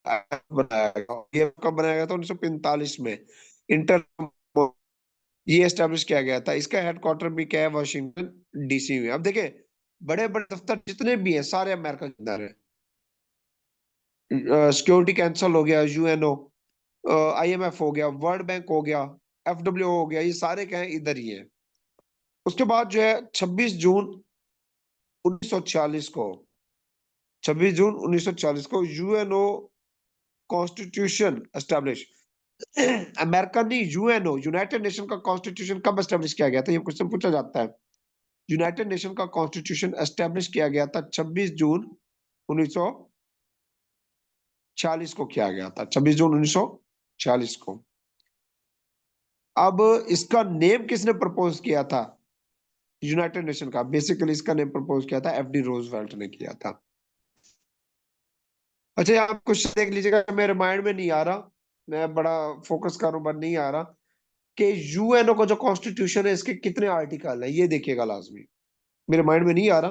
बनाया गया। ये कब बनाया गया था? 1945 में। इंटर ये एस्टेब्लिश किया गया था। इसका हेडक्वार्टर भी क्या है? वाशिंगटन डीसी में। अब देखिए, बड़े बड़े दफ्तर जितने भी हैं सारे अमेरिका के अंदर है। सिक्योरिटी काउंसिल हो गया, यूएनओ, आईएमएफ हो गया, वर्ल्ड बैंक हो गया, एफडब्ल्यू हो गया, ये सारे क्या है? इधर ही है। उसके बाद जो है 26 जून 1946 को, 26 जून 1940 को यूएनओ कॉन्स्टिट्यूशन एस्टेब्लिश। अमेरिका नहीं, यूएनओ यूनाइटेड नेशन का कॉन्स्टिट्यूशन कब एस्टेब्लिश किया गया था? ये क्वेश्चन पूछा जाता है। यूनाइटेड नेशन का कॉन्स्टिट्यूशन एस्टेब्लिश किया गया था 26 जून 1946 को किया गया था। 26 जून 1946 को। अब इसका नेम किसने प्रपोज किया था? यूनाइटेड नेशन का बेसिकली इसका नेम प्रपोज किया था एफडी रोजवेल्ट ने किया था। अच्छा, आप कुछ देख लीजिएगा, मेरे माइंड में नहीं आ रहा। मैं बड़ा फोकस कर रहा हूँ, बट नहीं आ रहा कि यूएनओ का जो कॉन्स्टिट्यूशन है इसके कितने आर्टिकल है, ये देखिएगा लाजमी। मेरे माइंड में नहीं आ रहा,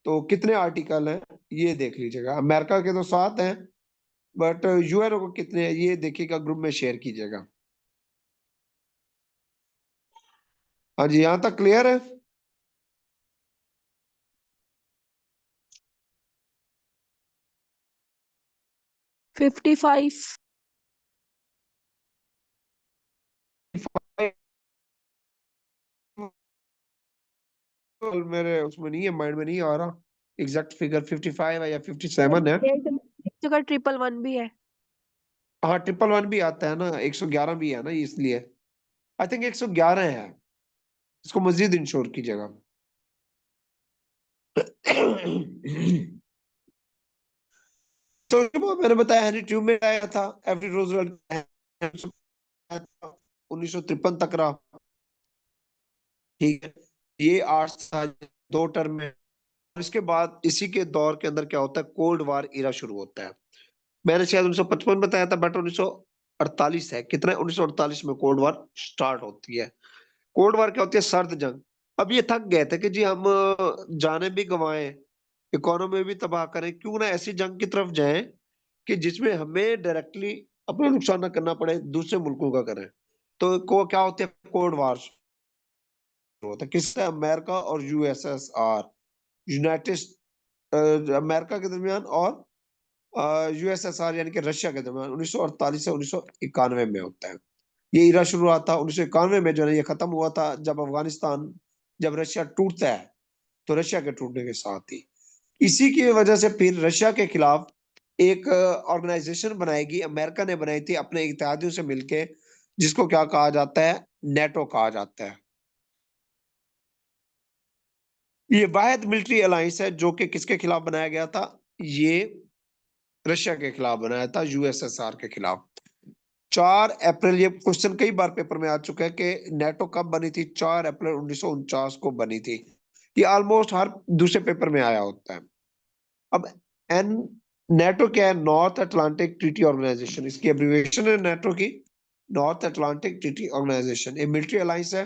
तो कितने आर्टिकल हैं ये देख लीजिएगा। अमेरिका के तो 7 हैं, बट यूएनओ को कितने हैं ये देखिएगा, ग्रुप में शेयर कीजिएगा। हाँ जी, यहाँ तक क्लियर है? 55। मेरे उसमें नहीं है, माइंड में नहीं आ रहा एग्जैक्ट फिगर 55 है या 57 है। एक जगह 111 भी है। हाँ, 111 भी आता है ना, 111 भी है ना, इसलिए आई थिंक 111 है। इसको मजीद इंश्योर कीजिएगा। तो वो मैंने बताया हेनरी ट्यूबमैन आया था, एवरी रोजवेल्ट 1953 तक रहा। ठीक है, ये 8 साल 2 टर्म में। इसके बाद इसी के दौर के अंदर क्या होता है, कोल्ड वार इरा शुरू होता है। मैंने शायद 1955 बताया था, बट 1948 है, कितना 1948 में कोल्ड वार स्टार्ट होती है। कोल्ड वार क्या होती है, सर्द जंग। अब ये थक गए थे कि जी हम जाने भी गंवाएं, इकोनॉमी भी तबाह करें, क्यों ना ऐसी जंग की तरफ जाएं कि जिसमें हमें डायरेक्टली अपना नुकसान ना करना पड़े, दूसरे मुल्कों का करें। तो को क्या होती है, कोल्ड वार होता है, किससे, अमेरिका और यूएसएसआर, यूनाइटेड अमेरिका के दरमियान और यूएसएसआर यानी कि रशिया के दरमियान 1948 से 1991 में होता है। ये इरा शुरू हुआ था 1991 में, जो है ये खत्म हुआ था जब अफगानिस्तान, जब रशिया टूटता है, तो रशिया के टूटने के साथ ही इसी की वजह से फिर रशिया के खिलाफ एक ऑर्गेनाइजेशन बनाएगी, अमेरिका ने बनाई थी अपने इत्तेहादियों से मिलके, जिसको क्या कहा जाता है, नेटो कहा जाता है। ये वाहिद मिलिट्री अलायंस है जो कि किसके खिलाफ बनाया गया था, ये रशिया के खिलाफ बनाया था, यूएसएसआर के खिलाफ। 4 अप्रैल, ये क्वेश्चन कई बार पेपर में आ चुका है कि नेटो कब बनी थी, 4 अप्रैल 1949 को बनी थी। ये ऑलमोस्ट हर दूसरे पेपर में आया होता है। अब एन नेटो क्या है, नॉर्थ अटलांटिक ट्रीटी ऑर्गेनाइजेशन, इसकी एब्रिविएशन है नेटो की, नॉर्थ अटलांटिक ट्रीटी ऑर्गेनाइजेशन। ये मिलिट्री अलायंस है।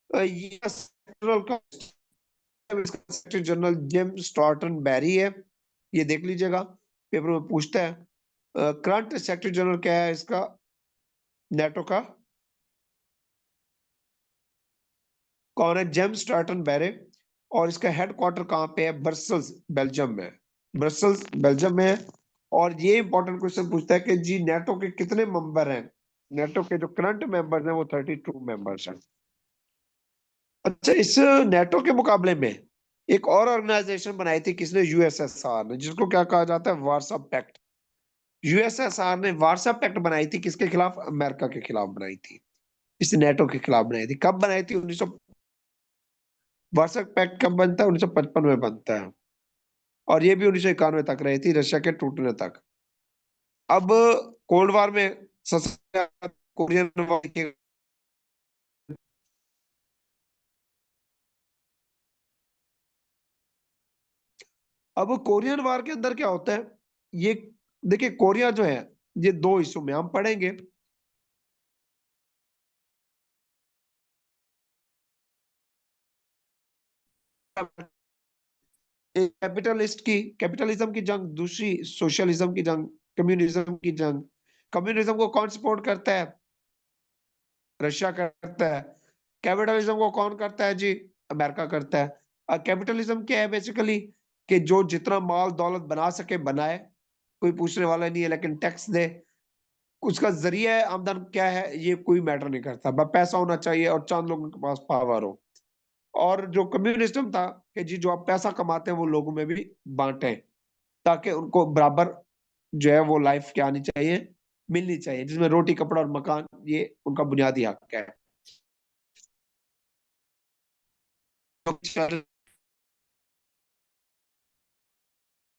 ये सेक्रेटरी जनरल जेम्स स्टॉर्टन बैरी है, ये देख लीजिएगा, पेपर में पूछता है। करंट सेक्रेटरी जनरल क्या है इसका, नेटो का, कौन है, जेम्स स्टॉर्टन बैरे। और इसका हेडक्वार्टर कहाँ पे है, ब्रसल्स बेल्जियम में, ब्रसल्स बेल्जियम में है। और ये इंपॉर्टेंट क्वेश्चन पूछता है कि जी नेटो के कितने मेंबर हैं, नेटो के जो करंट मेंबर्स हैं वो 32 मेंबर्स हैं। अच्छा, इस नेटो के मुकाबले में एक और ऑर्गेनाइजेशन बनाई थी किसने, यूएसएसआर ने, जिसको क्या कहा जाता है, वार्सा पैक्ट। यूएसएसआर ने वार्सा पैक्ट बनाई थी, किसके खिलाफ, अमेरिका के खिलाफ बनाई थी। इस नेटो के खिलाफ बनाई थी, कब बनाई थी, 1900, वार्सा पैक्ट कब बनता है, 1955 में बनता है। और ये भी 1991 तक रही थी, रशिया के टूटने तक। अब कोल्ड वार में सबसे ज्यादा कोरियन वॉर के, अब कोरियन वार के अंदर क्या होता है, ये देखिए, कोरिया जो है ये 2 हिस्सों में हम पढ़ेंगे। एक कैपिटलिज्म की जंग, दूसरी सोशलिज्म की जंग, कम्युनिज्म की जंग। कम्युनिज्म को कौन सपोर्ट करता है, रशिया करता है। कैपिटलिज्म को कौन करता है जी, अमेरिका करता है। कैपिटलिज्म क्या है बेसिकली, कि जो जितना माल दौलत बना सके बनाए, कोई पूछने वाला नहीं है, लेकिन टैक्स दे। उसका जरिया आमदन क्या है ये कोई मैटर नहीं करता, बस पैसा होना चाहिए और चंद लोगों के पास पावर हो। और जो कम्युनिज्म था कि जी जो आप पैसा कमाते हैं वो लोगों में भी बांटे, ताकि उनको बराबर जो है वो लाइफ क्या आनी चाहिए, मिलनी चाहिए, जिसमें रोटी कपड़ा और मकान ये उनका बुनियादी हक है।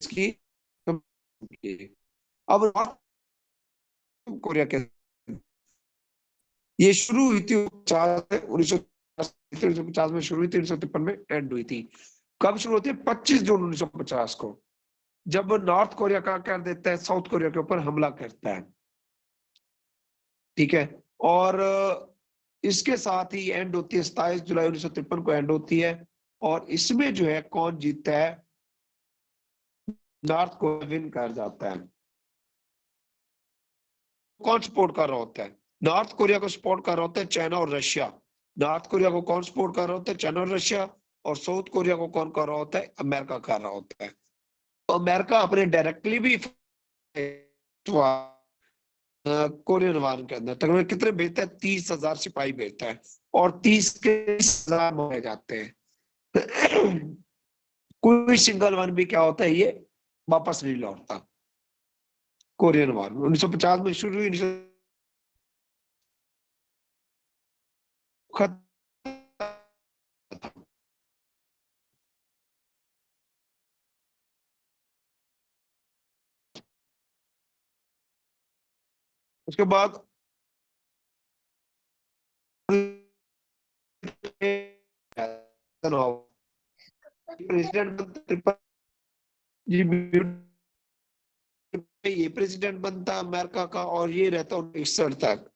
इसकी अब नॉर्थ कोरिया के, ये शुरू हुई थी 1950 में शुरू हुई थी, 1953 में एंड हुई थी। कब शुरू होती है, 25 जून 1950 को। जब नॉर्थ कोरिया का कर देता है साउथ कोरिया के ऊपर हमला करता है, ठीक है। और इसके साथ ही एंड होती है 27 जुलाई 1953 को एंड होती है। और इसमें जो है कौन जीतता है, नॉर्थ कोरिया विन कर जाता है। कौन सपोर्ट कर रहा होता है, नॉर्थ कोरिया को सपोर्ट कर रहा होता है चाइना और रशिया। नॉर्थ कोरिया को कौन सपोर्ट कर रहा होता है, चाइना और रशिया। और साउथ कोरिया को कौन कर रहा होता है, अमेरिका कर रहा होता है। तो अमेरिका अपने डायरेक्टली भी कोरियन वार के अंदर तकरीबन कितने भेजता है, 30,000 सिपाही भेजता है। और 30,000 मारे जाते हैं। कोई सिंगल वन भी क्या होता है, ये वापस नहीं लौटता। कोरियन वार 1950 में शुरू हुई, खत्म। उसके बाद प्रेसिडेंट जी, ये प्रेसिडेंट बनता अमेरिका का और ये रहता 1961 तक।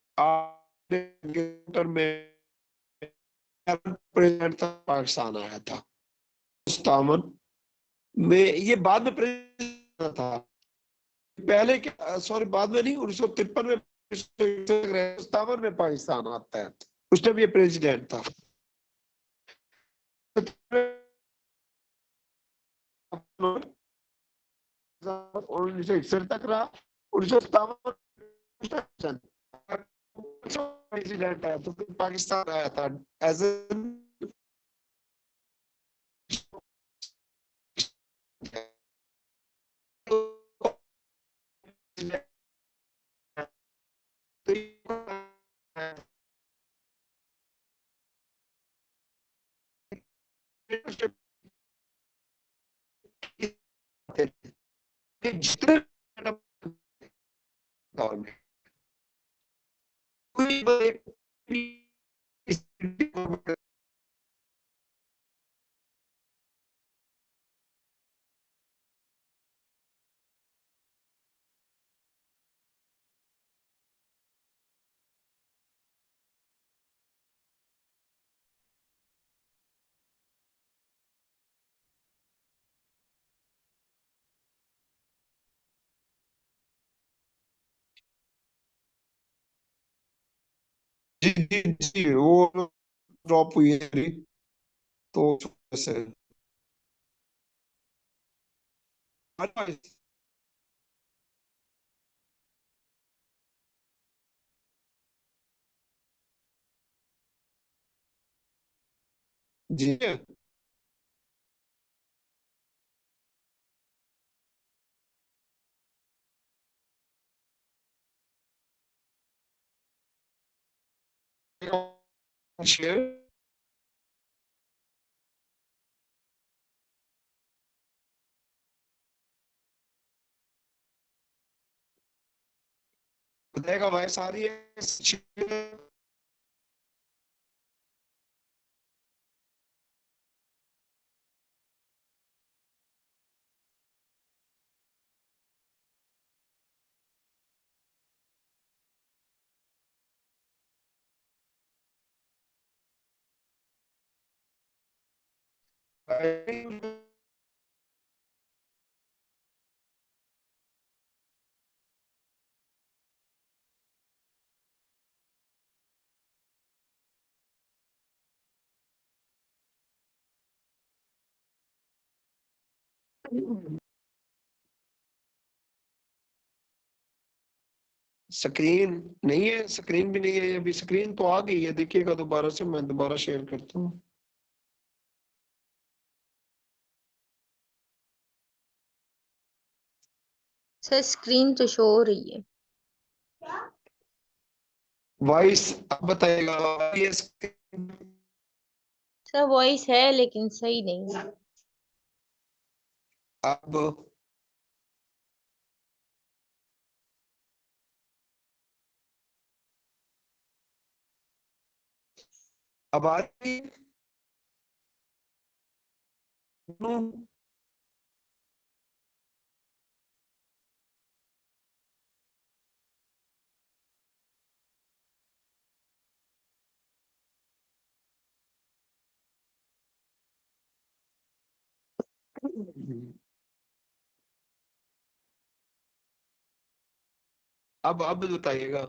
में प्रेसिडेंट था, पाकिस्तान आया था 57 में। ये बाद में प्रेसिडेंट था, पहले क्या, सॉरी बाद में नहीं, 1953 में 57 में पाकिस्तान आता है, उस टाइम ये प्रेसिडेंट था। 1961 तक रहा, 1957 प्रेसिडेंट आया तो फिर पाकिस्तान आया था एज जितने दौर में कोई जी जी जी, वो ड्रॉप हुई है मेरी, तो से जी शेयर बताएगा भाई सारी है। स्क्रीन नहीं है, स्क्रीन भी नहीं है अभी, स्क्रीन तो आ गई है, देखिएगा दोबारा से, मैं दोबारा शेयर करता हूँ। सर स्क्रीन तो शो हो रही है। वॉइस अब बताइएगा, ये सर वॉइस है लेकिन सही नहीं है। अब अब आ रही है? अब बताइएगा।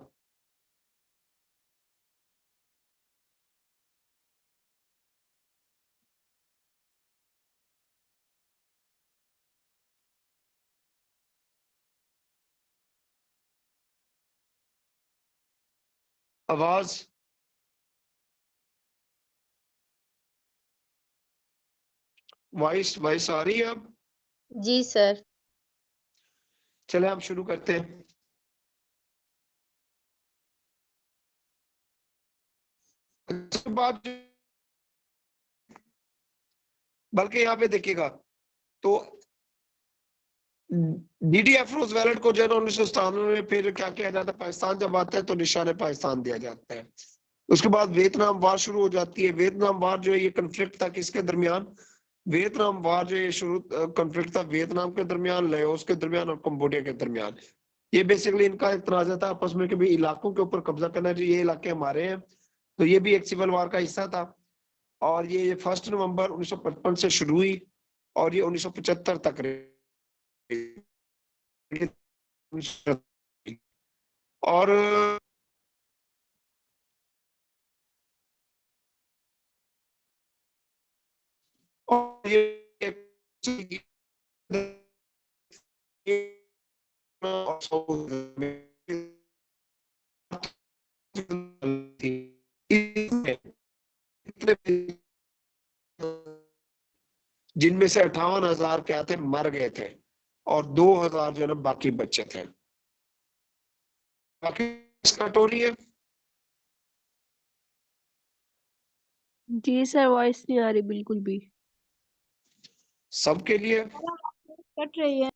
आवाज वॉइस वॉइस आ रही है अब? जी सर। चले हम शुरू करते हैं। बात, बल्कि यहाँ पे देखिएगा तो डीडीएफ रोजवेलट को जो है 1997 में फिर क्या किया जाता है, पाकिस्तान जब आता है तो निशान पाकिस्तान दिया जाता है। उसके बाद वियतनाम वार शुरू हो जाती है। वियतनाम वार जो है ये कन्फ्लिक्ट था किसके दरमियान? वियतनाम वार जो ये शुरू कन्फ्लिक्ट था वियतनाम के दरमियान, लाओस के दरमियान और कंबोडिया के दरमियान। ये बेसिकली इनका एक तनाजा था आपस में कि भाई इलाकों के ऊपर कब्जा करना चाहिए, ये इलाके हमारे हैं। तो ये भी एक सिविल वार का हिस्सा था। और ये 1 नवंबर 1955 से शुरू हुई और ये 1975 तक रही। और ये जिनमें से 58,000 क्या थे, मर गए थे और 2,000 जो है बाकी बच्चे थे। बाकी स्टोरी है। जी सर, वॉइस नहीं आ रही बिल्कुल भी। सबके लिए कट रही है।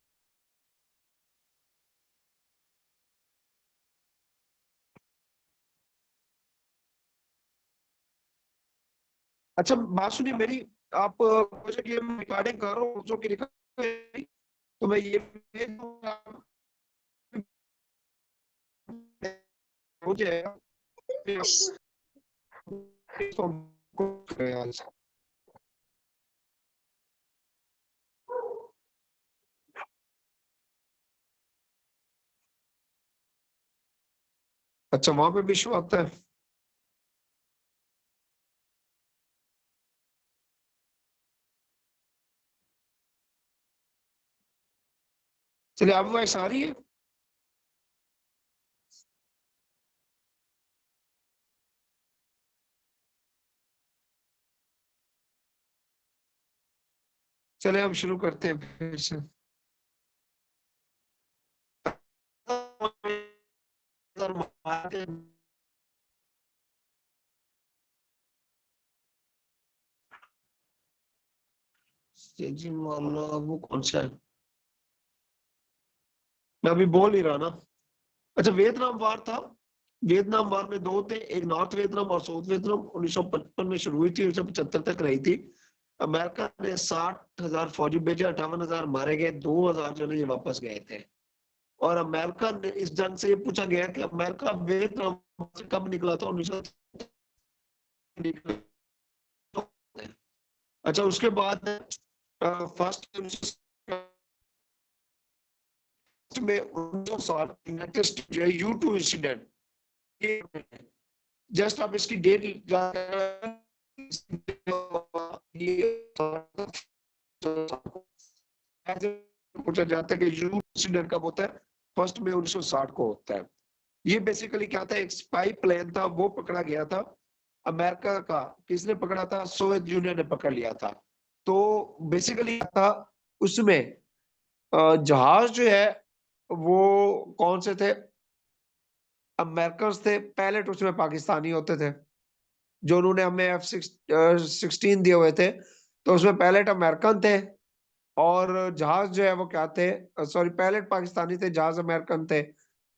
अच्छा बात सुनिए मेरी। आप मुझे ये रिकॉर्डिंग कर रहा हूँ जो कि तो मैं ये हो जाएगा। अच्छा वहां पे भी इशू आता है। चलिए अब वॉइस आ रही है। चले हम शुरू करते हैं फिर से। जी मौलाना वो कौन सा है? मैं अभी बोल ही रहा ना। अच्छा वियतनाम वार था। वियतनाम वार में दो थे, एक नॉर्थ वियतनाम और साउथ वियतनाम। 1955 में शुरू हुई थी, 1975 तक रही थी। अमेरिका ने 60,000 फौजी भेजे, 58,000 मारे गए, 2,000 जो है ये वापस गए थे। और अमेरिका ने इस जंग से ये पूछा गया कि अमेरिका वियतनाम से कब निकला था? 19 अच्छा उसके बाद फर्स्ट में 1960 United state U2 incident, just आप इसकी डेट पूछा जाता है कि यू इंसिडेंट कब होता है? 1 मई 1960 को होता है। ये बेसिकली क्या था, एक स्पाई प्लेन था वो पकड़ा गया था अमेरिका का। किसने पकड़ा था? सोवियत यूनियन ने पकड़ लिया था। तो बेसिकली था उसमें जहाज जो है वो कौन से थे? अमेरिकन थे। पायलट उसमें पाकिस्तानी होते थे जो उन्होंने हमें F-16 दिए हुए थे। तो उसमें पायलट अमेरिकन थे और जहाज जो है वो क्या थे, सॉरी पायलट पाकिस्तानी थे, जहाज अमेरिकन थे।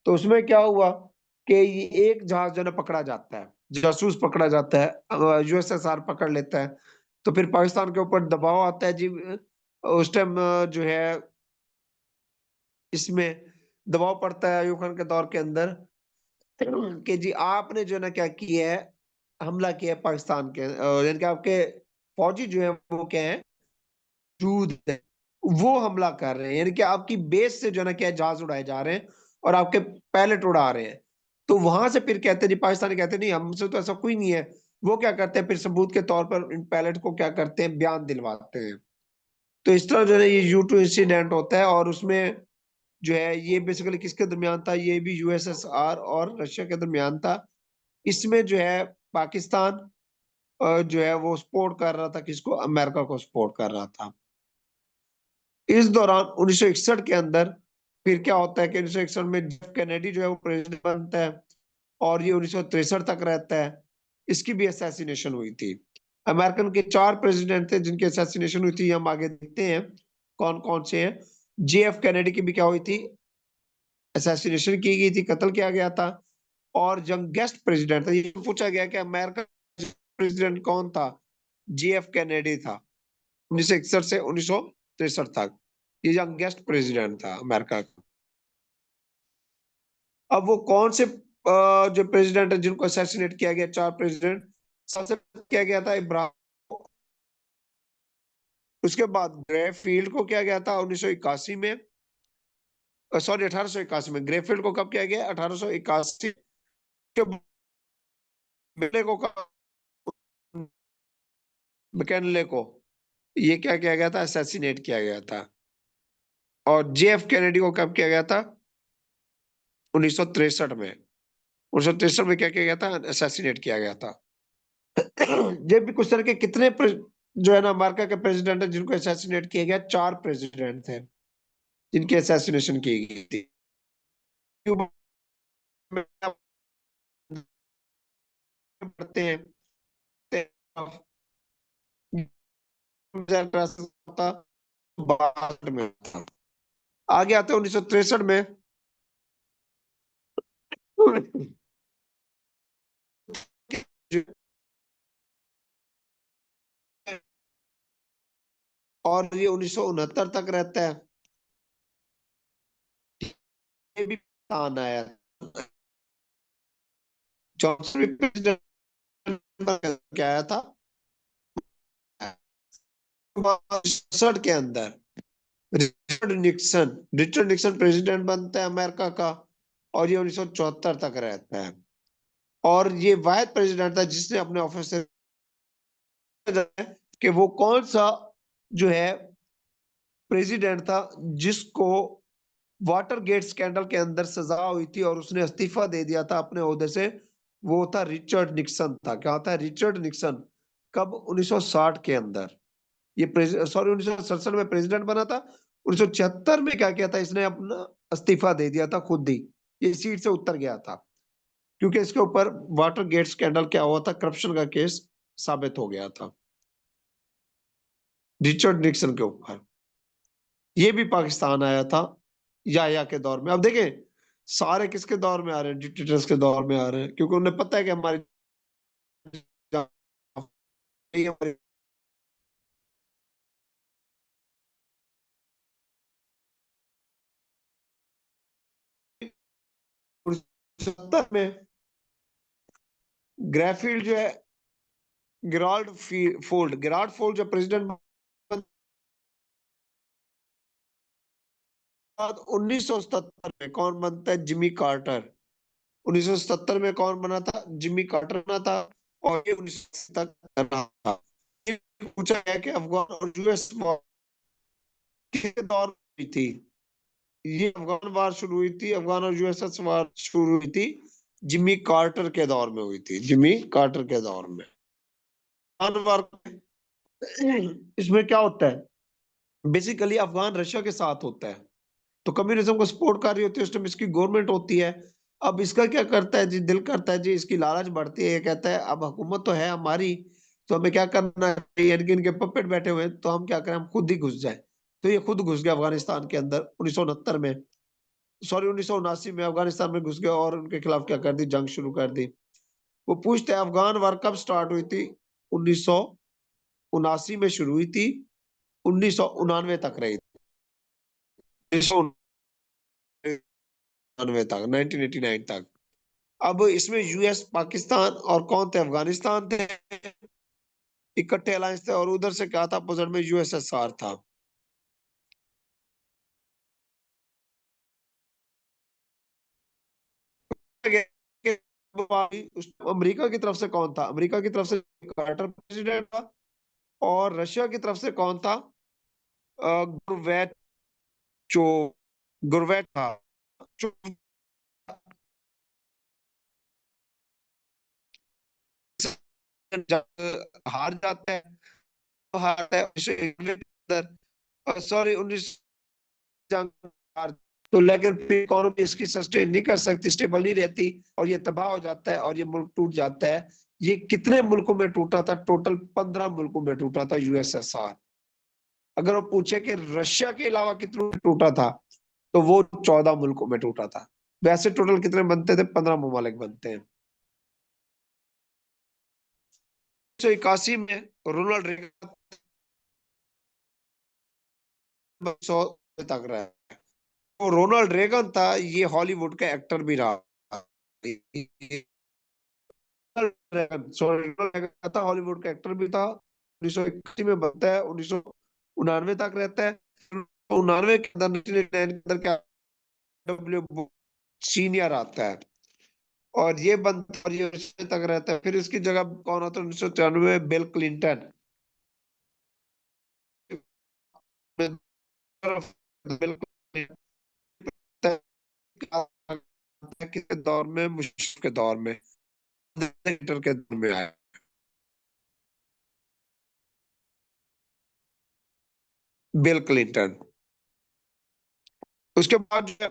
तो उसमें क्या हुआ कि ये एक जहाज जो है पकड़ा जाता है, जासूस पकड़ा जाता है, USSR पकड़ लेता है। तो फिर पाकिस्तान के ऊपर दबाव आता है जी। उस टाइम जो है इसमें दबाव पड़ता है अयूब खान के दौर के अंदर कि जी आपने जो है ना क्या किया है, हमला किया है पाकिस्तान के, यानी कि आपके फौजी जो है वो क्या है, मौजूद है। वो हमला कर रहे हैं, यानी कि आपकी बेस से जो है ना क्या जहाज उड़ाए जा रहे हैं और आपके पायलट उड़ा रहे हैं। तो वहां से फिर कहते हैं जी, पाकिस्तानी कहते हैं नहीं हमसे तो ऐसा कोई नहीं है। वो क्या करते हैं फिर सबूत के तौर पर इन पायलट को क्या करते हैं, बयान दिलवाते हैं। तो इस तरह जो है ये U2 इंसिडेंट होता है और उसमें जो है ये बेसिकली किसके दरमियान था, ये भी USSR और रशिया के दरमियान था। इसमें जो है पाकिस्तान जो है वो सपोर्ट कर रहा था किसको, अमेरिका को सपोर्ट कर रहा था। इस दौरान 1961 के अंदर फिर क्या होता है कि 1961 में कैनेडी जो है वो प्रेसिडेंट बनता है और ये 1963 तक रहता है। इसकी भी असैसिनेशन हुई थी। अमेरिकन के 4 प्रेसिडेंट थे जिनकी असैसिनेशन हुई थी, हम आगे देखते हैं कौन कौन से हैं। JF कैनेडी की भी क्या हुई थी, असैसिनेशन की गई थी, कत्ल किया गया था। और यंगेस्ट प्रेसिडेंट था, ये पूछा गया कि अमेरिका प्रेसिडेंट कौन था, JF कैनेडी था 1961 से 1963 तक। ये यंगेस्ट प्रेसिडेंट था अमेरिका का। अब वो कौन से जो प्रेसिडेंट है जिनको असैसिनेट किया गया, 4 प्रेसिडेंट। सबसे पहले किया गया था इब्राहिम, उसके बाद ग्रेफील्ड को किया गया था 1981 में, सॉरी 1881 में। ग्रेफील्ड को कब किया गया, 1881 के बाद को मैकेनले को ये क्या किया गया था, असैसिनेट किया गया था। और JF कैनेडी को कब किया गया था, 1963 में। 1963 में क्या किया गया था, असैसिनेट किया गया था। ये भी कुछ तरह के कितने जो है ना अमेरिका के प्रेसिडेंट है जिनको असैसिनेट किया गया, 4 प्रेसिडेंट थे जिनकी असैसिनेशन की गई थी। क्यूबा में पढ़ते हैं 62 में था। आगे आते हैं 1963 में और ये 1969 तक रहता है। ये भी तान आया, जॉनसन भी प्रेसिडेंट क्या आया था 1967 के अंदर। रिचर्ड निक्सन प्रेसिडेंट बनता है अमेरिका का और ये 1974 तक रहता है। और ये वाहिद प्रेसिडेंट था जिसने अपने ऑफिस से कि वो कौन सा जो है प्रेसिडेंट था जिसको वाटर गेट स्कैंडल के अंदर सजा हुई थी और उसने इस्तीफा दे दिया था अपने ओहदे से। वो था रिचर्ड निक्सन था। क्या था, रिचर्ड निक्सन। कब, 1960 के अंदर। ये सॉरी 1967 में प्रेसिडेंट बना था। 1976 में क्या किया था, इसने अपना इस्तीफा दे दिया था खुद ही, ये सीट से उतर गया था क्योंकि इसके ऊपर वाटर गेट स्कैंडल क्या हुआ था, करप्शन का केस साबित हो गया था रिचर्ड निक्सन के ऊपर। ये भी पाकिस्तान आया था या के दौर में। अब देखें सारे किसके दौर में आ रहे हैं, डिक्टेटर्स के दौर में आ रहे हैं, क्योंकि उन्हें पता है कि हमारी हमारी 70 में ग्रेफील्ड जो है, गिराल्ड फोल्ड जो प्रेसिडेंट 1977 में कौन बनता है, जिमी कार्टर। 1977 में कौन बना था, जिमी कार्टर बना था। और ये 19 तक रहा था। ये पूछा गया कि अफगान और US वॉर के दौर में थी। ये अफगान वार शुरू हुई थी, अफगान और USS वार शुरू हुई थी जिमी कार्टर के दौर में हुई थी, जिमी कार्टर के दौर में। अफगान वार इसमें क्या होता है, बेसिकली अफगान रशिया के साथ होता है, तो कम्युनिज्म को सपोर्ट कर रही होती है उस टाइम इसकी गवर्नमेंट होती है। अब इसका क्या करता है जी, दिल करता है जी, इसकी लालच बढ़ती है, ये कहता है अब हुकूमत तो है हमारी, तो हमें क्या करना चाहिए, यानी कि इनके पपेट बैठे हुए हैं, तो हम क्या करें, हम खुद ही घुस जाए। तो ये खुद घुस गया अफगानिस्तान के अंदर 1969 में, सॉरी 1979 में अफगानिस्तान में घुस गया और उनके खिलाफ क्या कर दी, जंग शुरू कर दी। वो पूछते हैं अफगान वार कब स्टार्ट हुई थी, 1979 में शुरू हुई थी, 1999 तक रही थी, 1999 तक, 1989 तक। अब इसमें US पाकिस्तान और कौन थे, अफगानिस्तान थे, इकट्ठे अलायंस थे। और उधर से क्या था, अपोजिट में USSR था। अमेरिका की तरफ से कौन था? अमेरिका की तरफ से कार्टर प्रेसिडेंट था, और रशिया की तरफ से कौन था? गुरबैचो गुरबैच था। जो हार जाता है, तो हारता है 19 19 जंग हार, तो लेकिन फिर इकोनॉमी इसकी सस्टेन नहीं कर सकती, स्टेबल नहीं रहती, और ये तबाह हो जाता है और ये मुल्क टूट जाता है। ये कितने मुल्कों में टूटा था? टोटल 15 मुल्कों में टूटा था यूएसएसआर। अगर वो पूछे कि रशिया के अलावा कितनों में टूटा था, तो वो 14 मुल्कों में टूटा था। वैसे टोटल कितने बनते थे? 15 ममालिक बनते हैं। 1981 में रोनाल्ड रेगन 100 तक रहा है। तो रोनाल्ड रेगन था, ये हॉलीवुड का एक्टर भी रहा। सॉरी, था हॉलीवुड का एक्टर भी था। 1981 में बनता है, 1999 तक रहता है। 1999 के अंदर 1989 के अंदर क्या डब्ल्यू सीनियर आता है, और ये बनता और ये तक रहता है। फिर इसकी जगह कौन आता है? 1993 में बिल क्लिंटन। बिल के दौर में, मुश्किल के दौर में, के दौर में आया बिल क्लिंटन। उसके बाद जो है,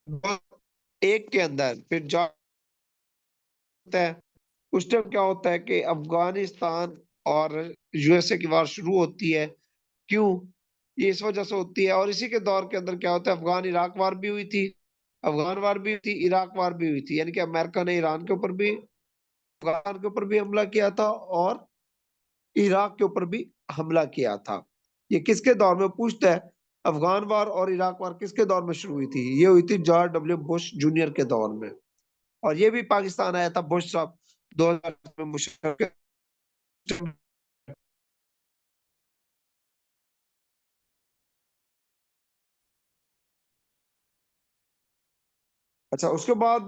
2001 के अंदर फिर जो होता है, उस टाइम क्या होता है कि अफगानिस्तान और यूएसए की वार शुरू होती है। क्यों? ये इस वजह से होती है, और इसी के दौर के अंदर क्या होता है, अफगान इराक वार भी हुई थी, अफगान वार भी हुई थी, इराक वार भी हुई थी। यानी कि अमेरिका ने ईरान के ऊपर भी, अफगान के ऊपर भी हमला किया था, और इराक के ऊपर भी हमला किया था। ये किसके दौर में पूछता है? अफगान वार और इराक वार किसके दौर में शुरू हुई थी? ये हुई थी जॉर्ज डब्ल्यू बुश जूनियर के दौर में। और ये भी पाकिस्तान आया था बुश साहब 2000 में मुशर्रफ के। अच्छा, उसके बाद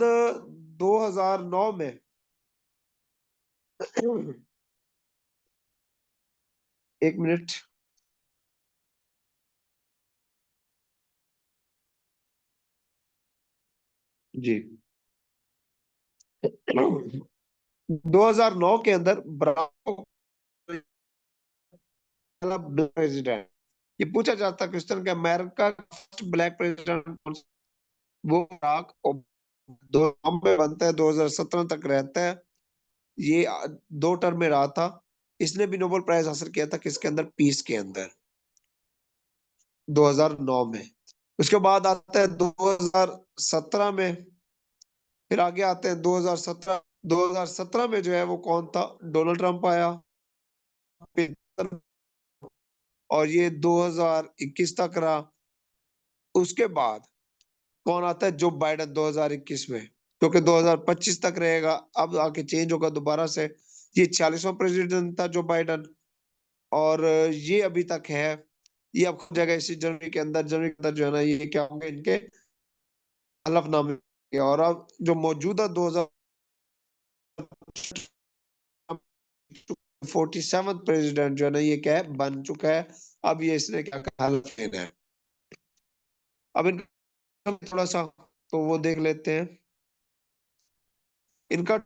2009 में एक मिनट। जी, 2009 के अंदर बराक प्रेसिडेंट, ये पूछा जाता है क्वेश्चन कि अमेरिका का फर्स्ट ब्लैक प्रेसिडेंट, वो बराक दो में बनता है, 2017 तक रहता है। ये 2 टर्म में रहा था। इसने भी नोबेल प्राइज हासिल किया था किसके अंदर? पीस के अंदर, 2009 में। उसके बाद आता है 2017 में। फिर आगे आते हैं 2017। 2017 में जो है वो कौन था? डोनाल्ड ट्रंप आया। और ये 2021 तक रहा। उसके बाद कौन आता है? जो बाइडन 2021 में, क्योंकि 2025 तक रहेगा, अब आके चेंज होगा दोबारा से। ये 40वां प्रेसिडेंट था जो बाइडन, और ये अभी तक है। ये अब हो जाएगा इसी जनवरी के अंदर। जनवरी के अंदर जो है ना, ये क्या होंगे इनके हलफनामे होंगे। और अब जो मौजूदा 2047 प्रेसिडेंट जो है ना, ये क्या है? बन चुका है। अब ये इसने क्या कहा? हल्फ लेना है। अब इनका थोड़ा सा तो वो देख लेते हैं। इनका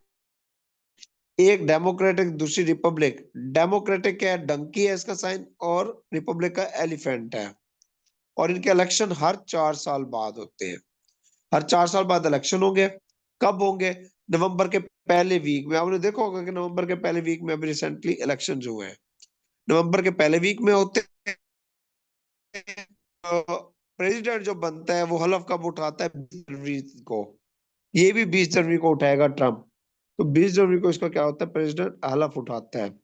एक डेमोक्रेटिक, दूसरी रिपब्लिक। डेमोक्रेटिक क्या है? डंकी है इसका साइन, और रिपब्लिक का एलिफेंट है। और इनके इलेक्शन हर 4 साल बाद होते हैं। हर 4 साल बाद इलेक्शन होंगे। कब होंगे? नवंबर के पहले वीक में। आपने देखा होगा कि नवंबर के पहले वीक में अभी रिसेंटली इलेक्शन हुए हैं, नवंबर के पहले वीक में होते हैं। प्रेसिडेंट जो बनता है वो हलफ कब उठाता है? 20 जनवरी को। ये भी 20 जनवरी को उठाएगा ट्रम्प। तो 20 जनवरी को इसका क्या होता है? प्रेसिडेंट हलफ उठाता है।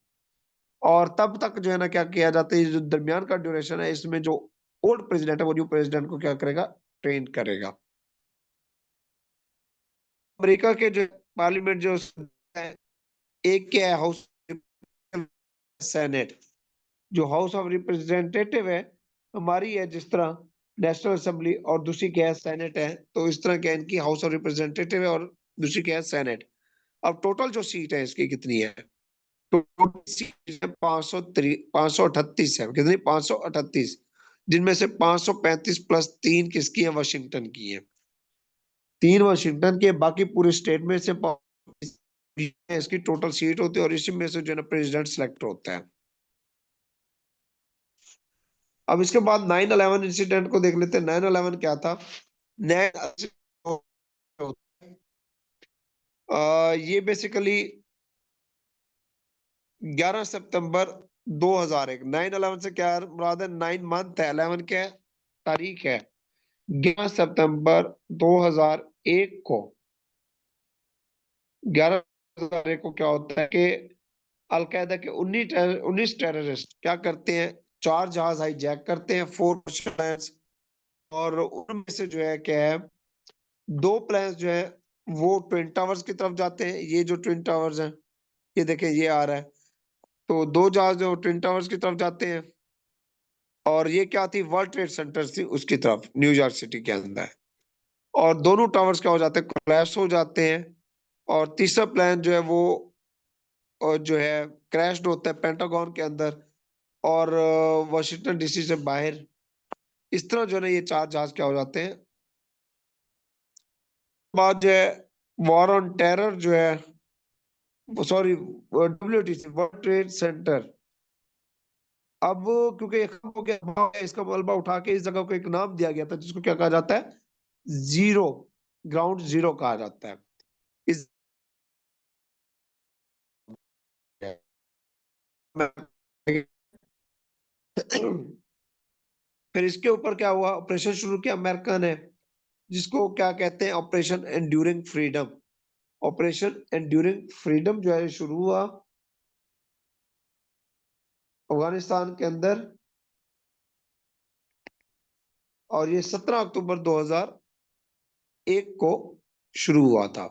और तब तक जो है ना क्या किया जाता है? जो दरमियान का ड्यूरेशन है, इसमें जो ओल्ड प्रेसिडेंट है वो न्यू प्रेसिडेंट को क्या करेगा? ट्रेन करेगा। अमेरिका के जो पार्लियामेंट जो है, एक क्या है? House, senate. जो हाउस ऑफ रिप्रेजेंटेटिव है हमारी है, जिस तरह नेशनल असेंबली और दूसरी क्या है सेनेट है। तो इस तरह क्या है, इनकी हाउस ऑफ रिप्रेजेंटेटिव है और दूसरी क्या है सेनेट। अब टोटल जो सीट है इसकी कितनी है, टोटल सीट है 538 है, कितनी 538, जिनमें से 535 प्लस 3 किसकी है, वाशिंगटन की है। 3 वाशिंगटन के, बाकी पूरे स्टेट में से इसकी टोटल सीट होती है और इसी में से जो है ना प्रेसिडेंट सेलेक्ट होता है। अब इसके बाद 9/11 इंसिडेंट को देख लेते हैं। 9/11 क्या था। 9 ये बेसिकली 11 सितंबर 2001, 9/11 से क्या मुराद है, 9 मंथ है, 11 क्या है, तारीख है। 11 सितंबर 2001 को, 11 2001 को क्या होता है कि अलकायदा के 19 टेररिस्ट क्या करते हैं, 4 जहाज हाईजैक करते हैं, 4 प्लेन्स, और उनमें से जो है क्या है, 2 प्लेन्स जो है वो ट्विन टावर्स की तरफ जाते हैं। ये जो ट्विन टावर्स हैं, ये देखें ये आ रहा है। तो 2 जहाज जो ट्विन टावर्स की तरफ जाते हैं, और ये क्या थी, वर्ल्ड ट्रेड सेंटर थी उसकी तरफ, न्यूयॉर्क सिटी के अंदर। और दोनों टावर्स क्या हो जाते हैं, क्रैश हो जाते हैं। और तीसरा प्लान जो है वो जो है क्रैश होता है पेंटागन के अंदर और वाशिंगटन डीसी से बाहर। इस तरह जो है ना ये 4 जहाज क्या हो जाते हैं। बाद जो है वॉर ऑन टेरर जो है, sorry, WTC, world trade centre. अब क्योंकि ये खत्म हो गया, इसका मलबा उठा के इस जगह को एक नाम दिया गया था जिसको क्या कहा जाता है, जीरो, ग्राउंड जीरो कहा जाता है। इस फिर इसके ऊपर क्या हुआ, ऑपरेशन शुरू किया अमेरिका ने, जिसको क्या कहते हैं, operation enduring freedom. Operation enduring freedom जो है शुरू हुआ अफगानिस्तान के अंदर, और ये 17 अक्टूबर 2001 को शुरू हुआ था।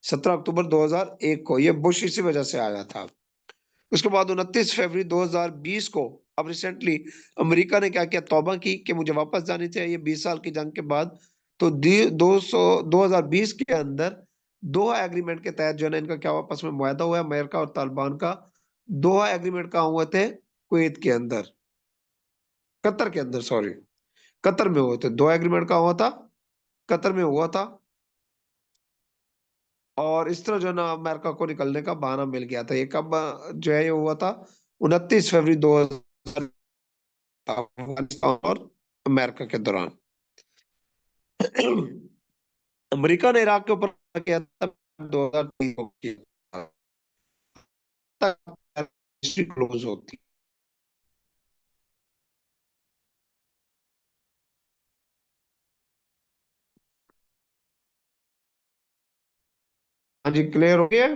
17 अक्टूबर 2001 को, ये बुश इसी वजह से आया था। उसके बाद 29 फरवरी 2020 को, अब रिसेंटली अमेरिका ने क्या किया, तौबा की कि मुझे वापस जानी चाहिए 20 साल की जंग के बाद। तो 2020 के अंदर दोहा एग्रीमेंट के तहत जो है ना इनका क्या आपस में मुआहदा हुआ है, अमेरिका और तालिबान का। दोहा एग्रीमेंट कहाँ हुए थे, कुवैत के अंदर, कतर के अंदर, सॉरी, कतर में हुए थे। दोहा एग्रीमेंट कहाँ हुआ था, कतर में हुआ था। और इस तरह जो है ना अमेरिका को निकलने का बहाना मिल गया था। ये कब जो है ये हुआ था, 29 फरवरी 2000, अफगानिस्तान और अमेरिका के दौरान। अमेरिका ने इराक के ऊपर किया था 2003 को किया था, क्लोज होती। हाँ जी, क्लियर हो गया।